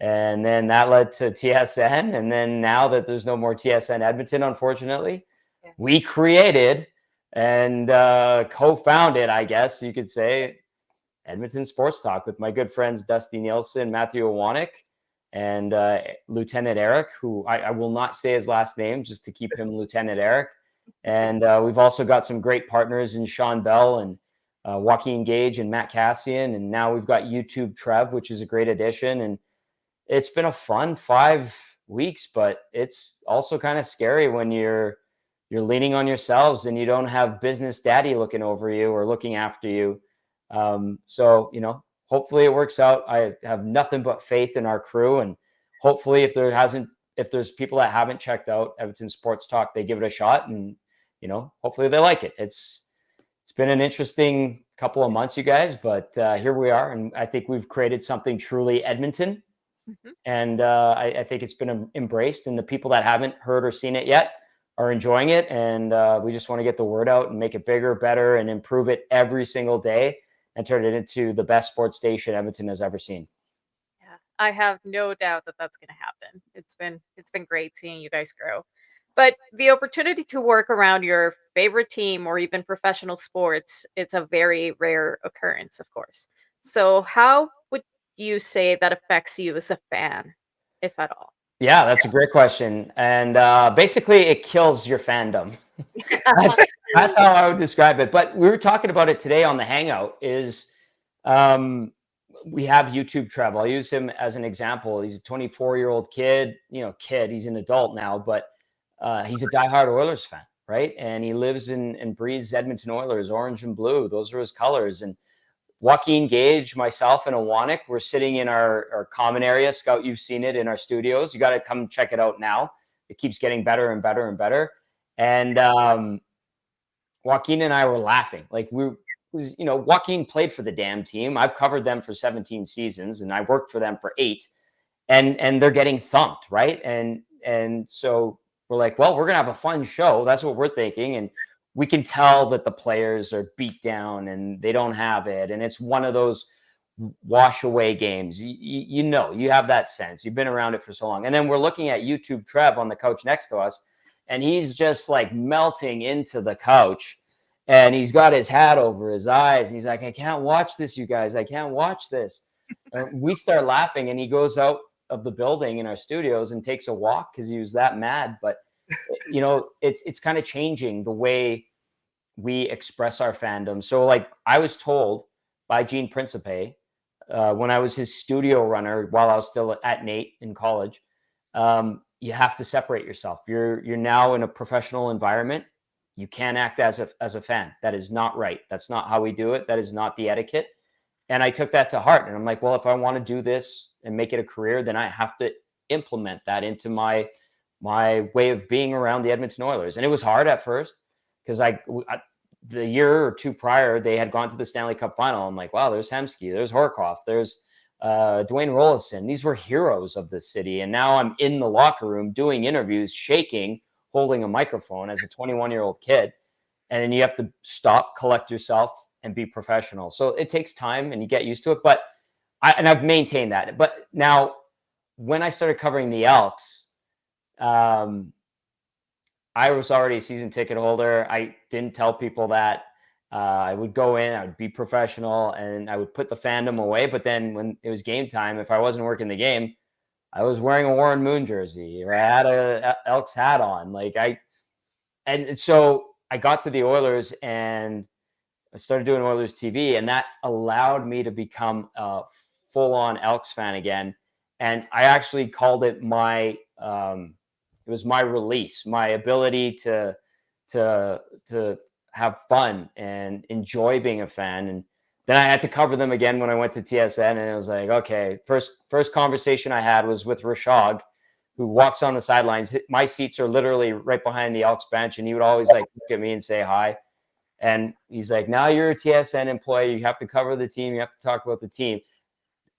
And then that led to TSN. And then now that there's no more TSN Edmonton, unfortunately, we created and co-founded, I guess you could say, Edmonton Sports Talk with my good friends Dusty Nielsen, Matthew Iwanek, and Lieutenant Eric, who I will not say his last name just to keep him Lieutenant Eric. And we've also got some great partners in Sean Bell and Joaquin Gage and Matt Cassian. And now we've got YouTube Trev, which is a great addition. And it's been a fun 5 weeks, but it's also kind of scary when you're leaning on yourselves and you don't have business daddy looking over you or looking after you. So, hopefully it works out. I have nothing but faith in our crew, and hopefully if there's people that haven't checked out Edmonton Sports Talk, they give it a shot and hopefully they like it. It's been an interesting couple of months, you guys, but here we are. And I think we've created something truly Edmonton. Mhm. And I think it's been embraced, and the people that haven't heard or seen it yet are enjoying it. And we just want to get the word out and make it bigger, better, and improve it every single day and turn it into the best sports station Edmonton has ever seen. Yeah, I have no doubt that that's going to happen. It's been great seeing you guys grow. But the opportunity to work around your favorite team or even professional sports, it's a very rare occurrence, of course. So how would you say that affects you as a fan, if at all? Yeah, that's a great question. And basically, it kills your fandom. that's that's how I would describe it. But we were talking about it today on the Hangout. Um, we have YouTube Trev. I'll use him as an example. He's a 24-year-old kid. He's an adult now, but he's a diehard Oilers fan, right? And he lives and breathes Edmonton Oilers, orange and blue. Those are his colors. And Joaquin Gage, myself, and Awanik, we're sitting in our common area. Scout, you've seen it in our studios. You got to come check it out now. It keeps getting better and better and better. And Joaquin and I were laughing. Joaquin played for the damn team. I've covered them for 17 seasons, and I worked for them for 8. And they're getting thumped, right? And so we're like, well, we're gonna have a fun show. That's what we're thinking. And we can tell that the players are beat down and they don't have it. And it's one of those wash away games. You have that sense. You've been around it for so long. And then we're looking at YouTube Trev on the couch next to us, and he's just like melting into the couch. And he's got his hat over his eyes. And he's like, I can't watch this, you guys. I can't watch this. And we start laughing, and he goes out of the building in our studios and takes a walk because he was that mad. But it's kind of changing the way we express our fandom. So like I was told by Gene Principe when I was his studio runner while I was still at Nate in college, you have to separate yourself. You're now in a professional environment. You can't act as a fan. That is not right. That's not how we do it. That is not the etiquette. And I took that to heart. And I'm like, well, if I want to do this and make it a career, then I have to implement that into my way of being around the Edmonton Oilers. And it was hard at first because the year or two prior, they had gone to the Stanley Cup final. I'm like, wow, there's Hemsky, there's Horkoff, there's Dwayne Rollison. These were heroes of the city. And now I'm in the locker room doing interviews, shaking, holding a microphone as a 21-year-old kid. And then you have to stop, collect yourself, and be professional. So it takes time and you get used to it. But I've maintained that. But now when I started covering the Elks, I was already a season ticket holder. I didn't tell people that. I would go in, I would be professional, and I would put the fandom away. But then when it was game time, if I wasn't working the game, I was wearing a Warren Moon jersey or I had a Elks hat on. And so I got to the Oilers and I started doing Oilers TV, and that allowed me to become a full-on Elks fan again. And I actually called it it was my release, my ability to have fun and enjoy being a fan. And then I had to cover them again when I went to TSN, and it was like, okay, first conversation I had was with Rashog, who walks on the sidelines. My seats are literally right behind the Elks bench, and he would always look at me and say hi. And he's like, now you're a TSN employee. You have to cover the team. You have to talk about the team.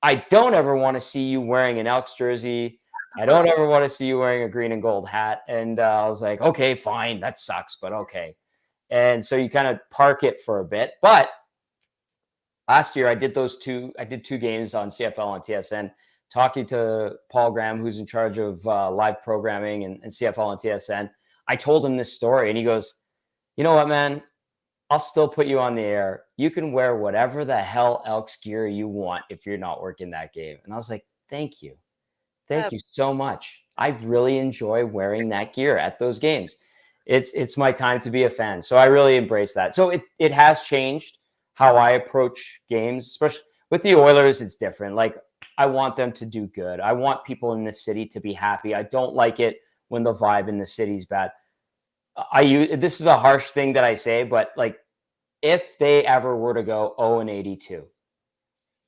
I don't ever want to see you wearing an Elks jersey. I don't ever want to see you wearing a green and gold hat. And I was like, okay, fine. That sucks, but okay. And so you kind of park it for a bit. But last year I did 2 games on CFL and TSN, talking to Paul Graham, who's in charge of live programming and CFL and TSN. I told him this story, and he goes, you know what, man? I'll still put you on the air. You can wear whatever the hell Elks gear you want if you're not working that game. And I was like, thank you. Thank you so much. I really enjoy wearing that gear at those games. It's my time to be a fan. So I really embrace that. So it has changed how I approach games, especially with the Oilers. It's different. Like, I want them to do good. I want people in the city to be happy. I don't like it when the vibe in the city's bad. This is a harsh thing that I say, but like, if they ever were to go 0-82,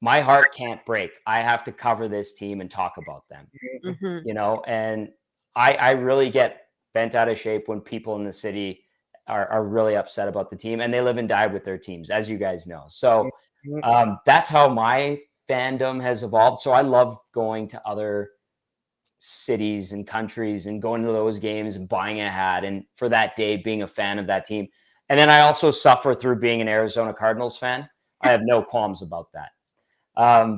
my heart can't break. I have to cover this team and talk about them, Mhm. and I really get bent out of shape when people in the city are really upset about the team, and they live and die with their teams, as you guys know. So Mhm. that's how my fandom has evolved. So I love going to other cities and countries and going to those games and buying a hat, and for that day being a fan of that team. And then I also suffer through being an Arizona Cardinals fan. I have no qualms about that.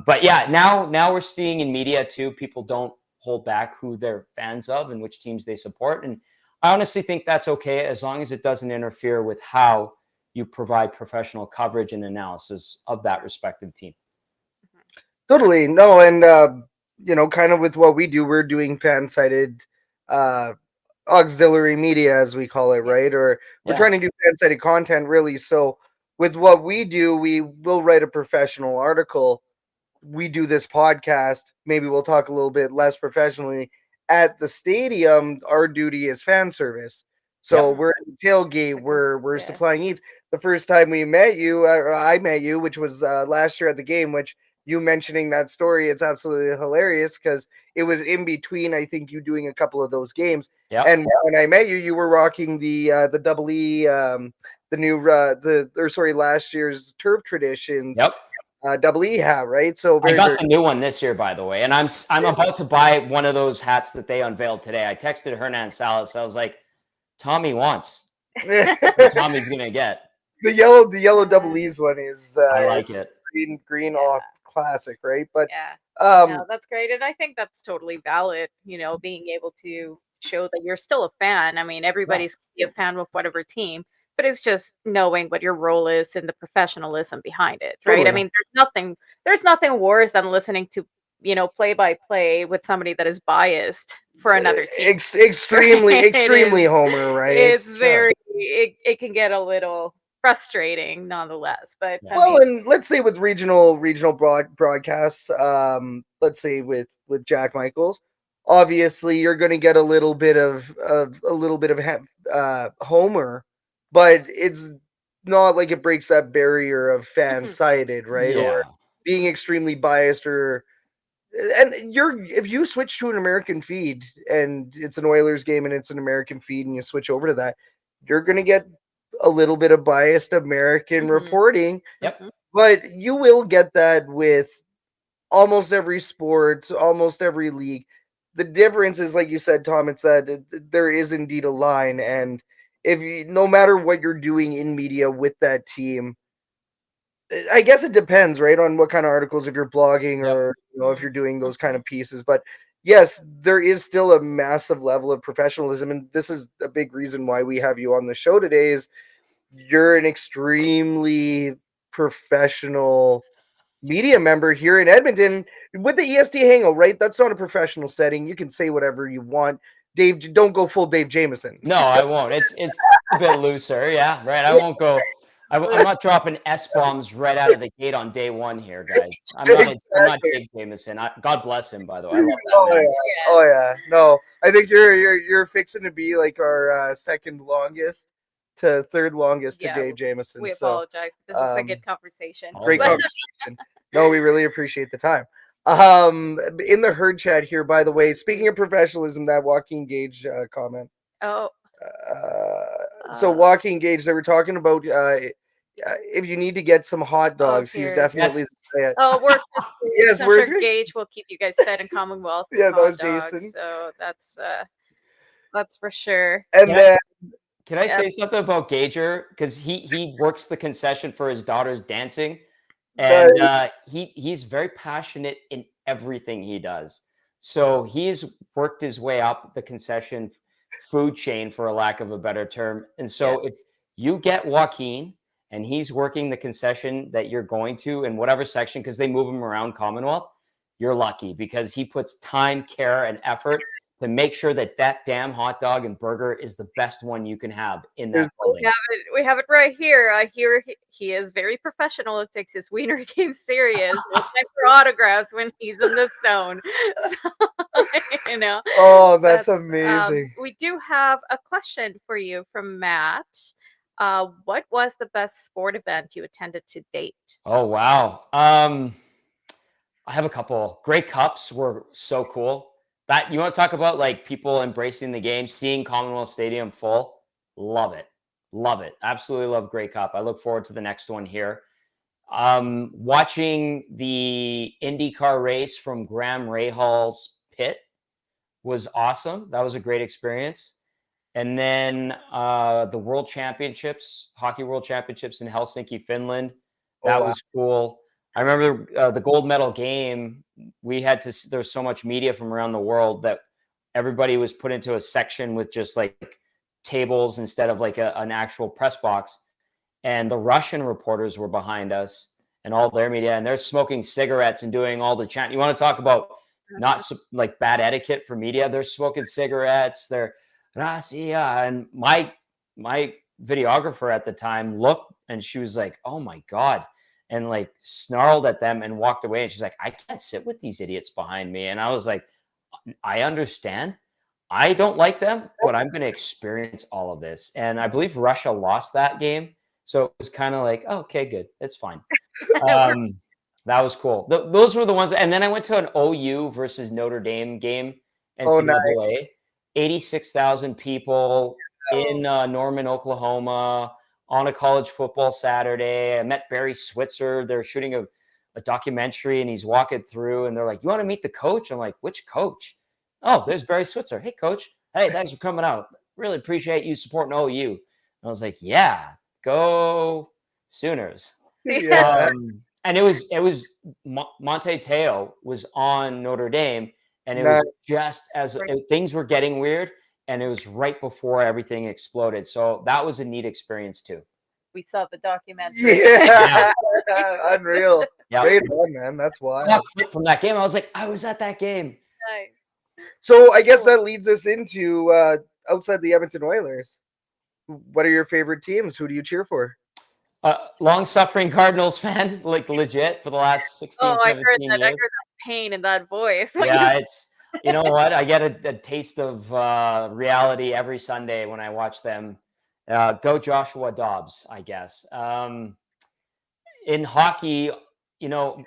But yeah, now we're seeing in media too, people don't hold back who they're fans of and which teams they support. And I honestly think that's okay as long as it doesn't interfere with how you provide professional coverage and analysis of that respective team. Totally. No, and kind of with what we do, we're doing fan-sided uh auxiliary media, as we call it, right? Yes. Or we're Yeah. trying to do fan-sided content, really. So with what we do, we will write a professional article. We do this podcast. Maybe we'll talk a little bit less professionally at the stadium. Our duty is fan service. So Yep. we're at the tailgate. It's a We're yeah. supplying eats. The first time we met you, I met you, which was last year at the game. Which you mentioning that story, it's absolutely hilarious because it was in between. I think you doing a couple of those games, Yep. and when I met you, you were rocking the double E, the new last year's turf traditions. Yep. Double E hat, right? So I very, got very the new one this year, by the way, and I'm about to buy one of those hats that they unveiled today. I texted Hernan Salas. I was like, Tommy wants. What Tommy's gonna get. the yellow double E's one is I like it. green Yeah. off classic, right? But Yeah. No, that's great. And I think that's totally valid, being able to show that you're still a fan. I mean, everybody's gonna be a fan of whatever team, but it's just knowing what your role is and the professionalism behind it, right? I Totally. mean, there's nothing worse than listening to, play by play with somebody that is biased for another team. extremely It is Homer, right? it's Sure. very it can get a little frustrating nonetheless. But I Well, mean, and let's say with regional broadcasts, let's say with Jack Michaels, obviously you're going to get a little bit of Homer, but it's not like it breaks that barrier of fan sided, right? Yeah. Or being extremely biased, or and if you switch to an American feed and it's an Oilers game and it's an American feed and you switch over to that, you're going to get a little bit of biased American Mhm. reporting. Yep. Mhm. But you will get that with almost every sport, almost every league. The difference is, like you said, Tom, it's that there is indeed a line. And if you, no matter what you're doing in media with that team, I guess it depends, right, on what kind of articles, if you're blogging Yep. or if you're doing those kind of pieces. But yes, there is still a massive level of professionalism, and this is a big reason why we have you on the show today. Is you're an extremely professional media member here in Edmonton with the EST Hangout, right? That's not a professional setting. You can say whatever you want. Dave, don't go full Dave Jameson. No, I won't. It's a bit looser. Yeah, right. I won't go. I'm not dropping S bombs right out of the gate on day one here, guys. I'm not Exactly. Dave Jameson. God bless him, by the way. I love that Oh man. yeah, oh yeah. No, I think you're fixing to be like our second longest to third longest to Yeah, Dave Jameson. we So apologize. This is a good conversation. great All good. conversation. No, we really appreciate the time. In the herd chat here, by the way, speaking of professionalism, that Joaquin Gage comment. Oh, So Joaquin Gage, they were talking about if you need to get some hot dogs, he's here's definitely Yes. Worst yes, where's Gage will keep you guys fed in Commonwealth. yeah, that hot was dogs, Jason. So that's for sure. And Yeah. then Can I Yeah. say something about Gager? Because he works the concession for his daughter's dancing, and he's very passionate in everything he does. So he's worked his way up the concession food chain, for a lack of a better term. And so if you get Joaquin and he's working the concession that you're going to in whatever section, because they move him around Commonwealth, you're lucky because he puts time, care, and effort to make sure that damn hot dog and burger is the best one you can have in that building. We have it right here. I hear he is very professional. It takes his wiener game serious. No time for autographs when he's in the zone. So, oh, that's amazing. We do have a question for you from Matt. What was the best sport event you attended to date? Oh, wow. I have a couple. Grey Cups were so cool. That you want to talk about like people embracing the game, seeing Commonwealth Stadium full? Love it. Love it. Absolutely love Grey Cup. I look forward to the next one here. Watching the IndyCar race from Graham Rahal's pit was awesome. That was a great experience. And then the World Championships, Hockey World Championships in Helsinki, Finland. That was cool. I remember the gold medal game. We had to. There's so much media from around the world that everybody was put into a section with just like tables instead of like an actual press box. And the Russian reporters were behind us and all their media, and they're smoking cigarettes and doing all the chant. You want to talk about not like bad etiquette for media? They're smoking cigarettes. They're Russia. And my videographer at the time looked, and she was like, "Oh my God," and like snarled at them and walked away. And she's like, "I can't sit with these idiots behind me." And I was like, "I understand. I don't like them, but I'm going to experience all of this." And I believe Russia lost that game. So it was kind of like, oh, okay, good. It's fine. That was cool. Those were the ones. And then I went to an OU versus Notre Dame game, NCAA. Nice. 86,000 people in Norman, Oklahoma on a college football Saturday. I met Barry Switzer. They're shooting a documentary, and he's walking through, and they're like, "You want to meet the coach?" I'm like, "Which coach?" "Oh, there's Barry Switzer. Hey, coach. Hey, thanks for coming out. Really appreciate you supporting OU." And I was like, "Yeah, go Sooners." Yeah. And it was Monte Teo was on Notre Dame, and it was just as things were getting weird, and it was right before everything exploded. So that was a neat experience too. We saw the documentary. Yeah. Unreal. Yep. Great on, man. That's wild. From that game, I was like, I was at that game. Nice. So I guess that leads us into outside the Edmonton Oilers. What are your favorite teams? Who do you cheer for? Long-suffering Cardinals fan, like legit for the last 16, 17 years. I heard that pain in that voice. Yeah, it's, you know what? I get a taste of reality every Sunday when I watch them. Go Joshua Dobbs, I guess. In hockey, you know,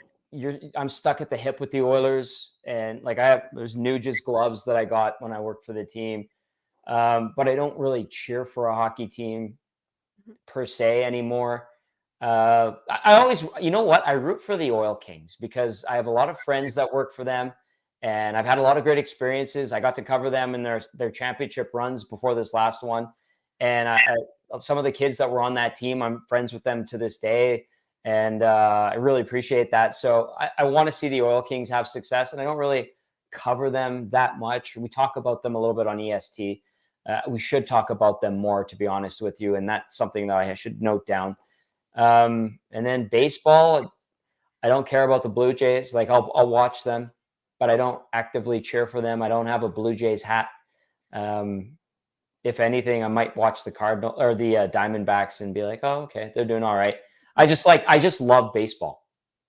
I'm stuck at the hip with the Oilers, and like there's Nuge's gloves that I got when I worked for the team. But I don't really cheer for a hockey team per se anymore. I always, you know what? I root for the Oil Kings because I have a lot of friends that work for them, and I've had a lot of great experiences. I got to cover them in their championship runs before this last one. And some of the kids that were on that team, I'm friends with them to this day. And I really appreciate that. So I want to see the Oil Kings have success, and I don't really cover them that much. We talk about them a little bit on EST. We should talk about them more, to be honest with you. And that's something that I should note down. And then baseball, I don't care about the Blue Jays. Like I'll watch them, but I don't actively cheer for them. I don't have a Blue Jays hat. If anything, I might watch the Cardinal or the Diamondbacks and be like, oh, okay, they're doing all right. I just love baseball,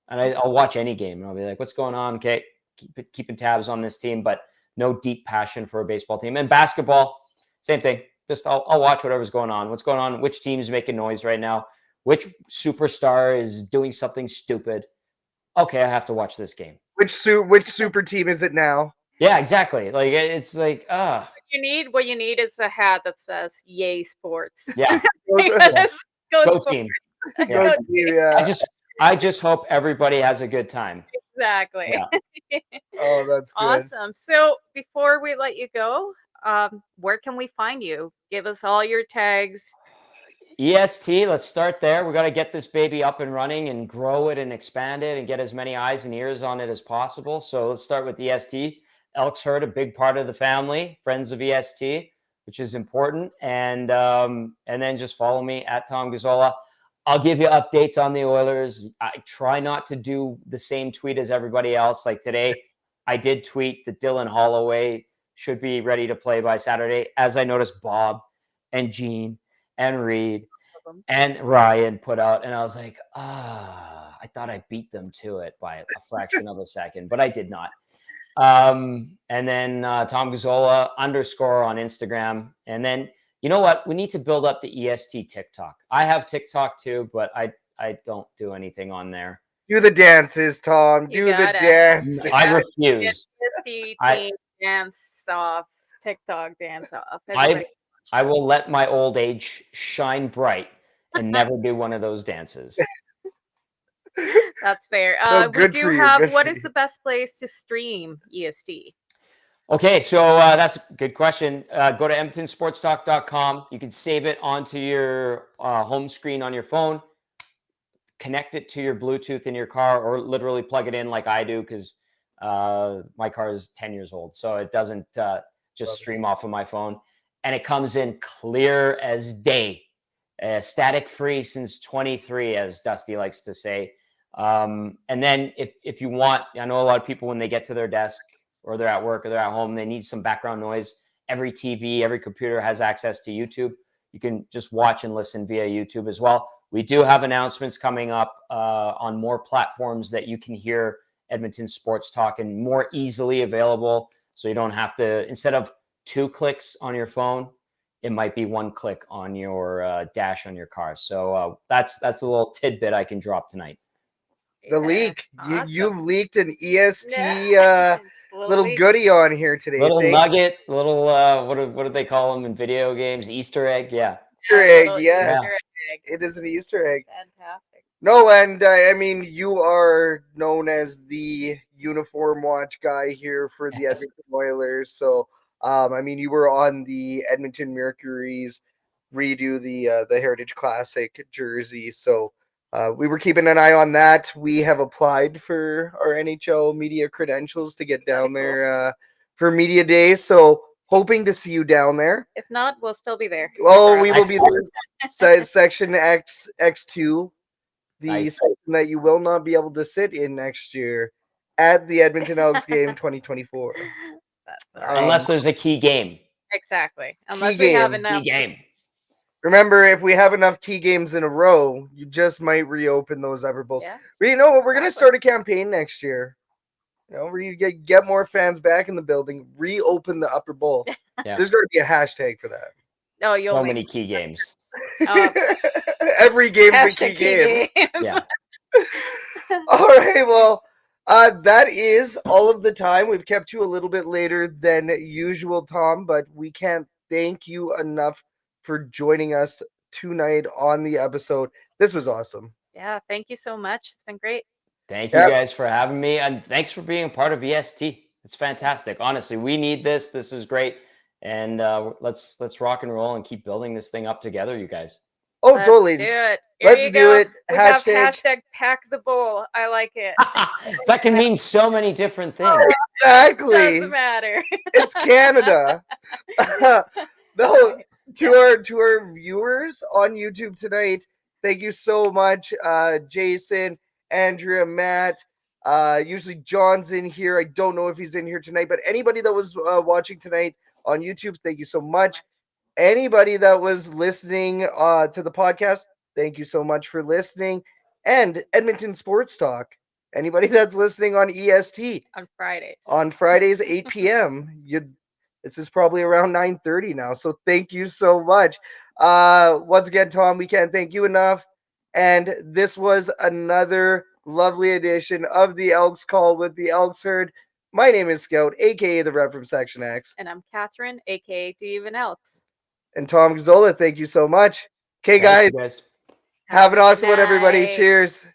and I'll watch any game and I'll be like, what's going on? Okay, keeping tabs on this team, but no deep passion for a baseball team. And basketball, same thing. Just I'll watch whatever's going on. What's going on? Which team's making noise right now? Which superstar is doing something stupid? Okay, I have to watch this game. Which super team is it now? Yeah, exactly. Like it's like What you need is a hat that says "Yay Sports." Yeah. Go team. Yeah. Yeah. I just hope everybody has a good time. Exactly. Yeah. Oh, that's good. Awesome. So before we let you go, where can we find you? Give us all your tags. EST, let's start there. We got to get this baby up and running and grow it and expand it and get as many eyes and ears on it as possible. So let's start with EST. Elks Herd, a big part of the family, friends of EST, which is important. And then just follow me at Tom Gazzola. I'll give you updates on the Oilers. I try not to do the same tweet as everybody else. Like today, I did tweet that Dylan Holloway should be ready to play by Saturday. As I noticed, Bob and Gene and Reed and Ryan put out, and I was like, I thought I beat them to it by a fraction of a second, but I did not. And then Tom Gazzola _ on Instagram. And then, you know what? We need to build up the EST TikTok. I have TikTok too, but I don't do anything on there. Do the dances, Tom. Do the dance. I refuse. EST team dance off. TikTok dance off. Everybody I will let my old age shine bright and never do one of those dances. That's fair. No, We good do for you, have. good What for is you. the best place to stream EST? Okay, so that's a good question. Go to edmontonsportstalk.com. You can save it onto your home screen on your phone, connect it to your Bluetooth in your car, or literally plug it in like I do, because my car is 10 years old. So it doesn't just stream off of my phone. And it comes in clear as day, static free since 23, as Dusty likes to say. And then if you want, I know a lot of people, when they get to their desk or they're at work or they're at home, they need some background noise. Every TV, every computer has access to YouTube. You can just watch and listen via YouTube as well. We do have announcements coming up on more platforms that you can hear Edmonton Sports Talk and more easily available. So you don't have to, instead of 2 clicks on your phone, it might be 1 click on your dash on your car. So that's a little tidbit I can drop tonight. The leak. Awesome. You've leaked an EST It's a little leak. goodie on here today. Little Thank nugget, little what do they call them in video games? Easter egg, yeah. Easter A egg, little yes. Easter egg. It is an Easter egg. Fantastic. No, and I mean, you are known as the uniform watch guy here for the Yes. Edmonton Oilers. So, I mean, you were on the Edmonton Mercury's redo the Heritage Classic jersey. So, we were keeping an eye on that. We have applied for our NHL media credentials to get down Very cool. there for media day. So, hoping to see you down there. If not, we'll still be there. Oh, we will be Excellent. section X2. The Nice. section that you will not be able to sit in next year at the Edmonton Elks game 2024. That's all right. Unless there's a key game. Exactly. Unless we have game. enough. Key game. Remember, if we have enough key games in a row, you just might reopen those upper bowls. Yeah. But you know what? We're going to Exactly. start a campaign next year. You know, where you get more fans back in the building, reopen the upper bowl. Yeah. There's going to be a hashtag for that. No, you'll So many key games. Every game's a hashtag key game. Yeah. All right, well, that is all of the time. We've kept you a little bit later than usual, Tom, but we can't thank you enough for joining us tonight on the episode. This was awesome. Yeah, thank you so much. It's been great. Thank you guys for having me, and thanks for being a part of EST. It's fantastic. Honestly, we need this. This is great, and let's rock and roll and keep building this thing up together, you guys. Oh, Let's totally. do it. Let's do it. We have Hashtag. hashtag pack the bowl. I like it. That can mean so many different things. Exactly. Doesn't matter. It's Canada. No, to our viewers on YouTube tonight, thank you so much, Jason, Andrea, Matt. Usually John's in here. I don't know if he's in here tonight, but anybody that was watching tonight on YouTube, thank you so much. Anybody that was listening to the podcast, thank you so much for listening. And Edmonton Sports Talk, anybody that's listening on EST On Fridays. 8 p.m. This is probably around 9:30 now. So thank you so much. Once again, Tom, we can't thank you enough. And this was another lovely edition of the Elks Call with the Elks Herd. My name is Scout, aka the Rev from Section X. And I'm Catherine, aka Do You Even Elks. And Tom Gazzola, thank you so much. Okay, guys, Thank you guys. have an awesome one, everybody. night. Cheers.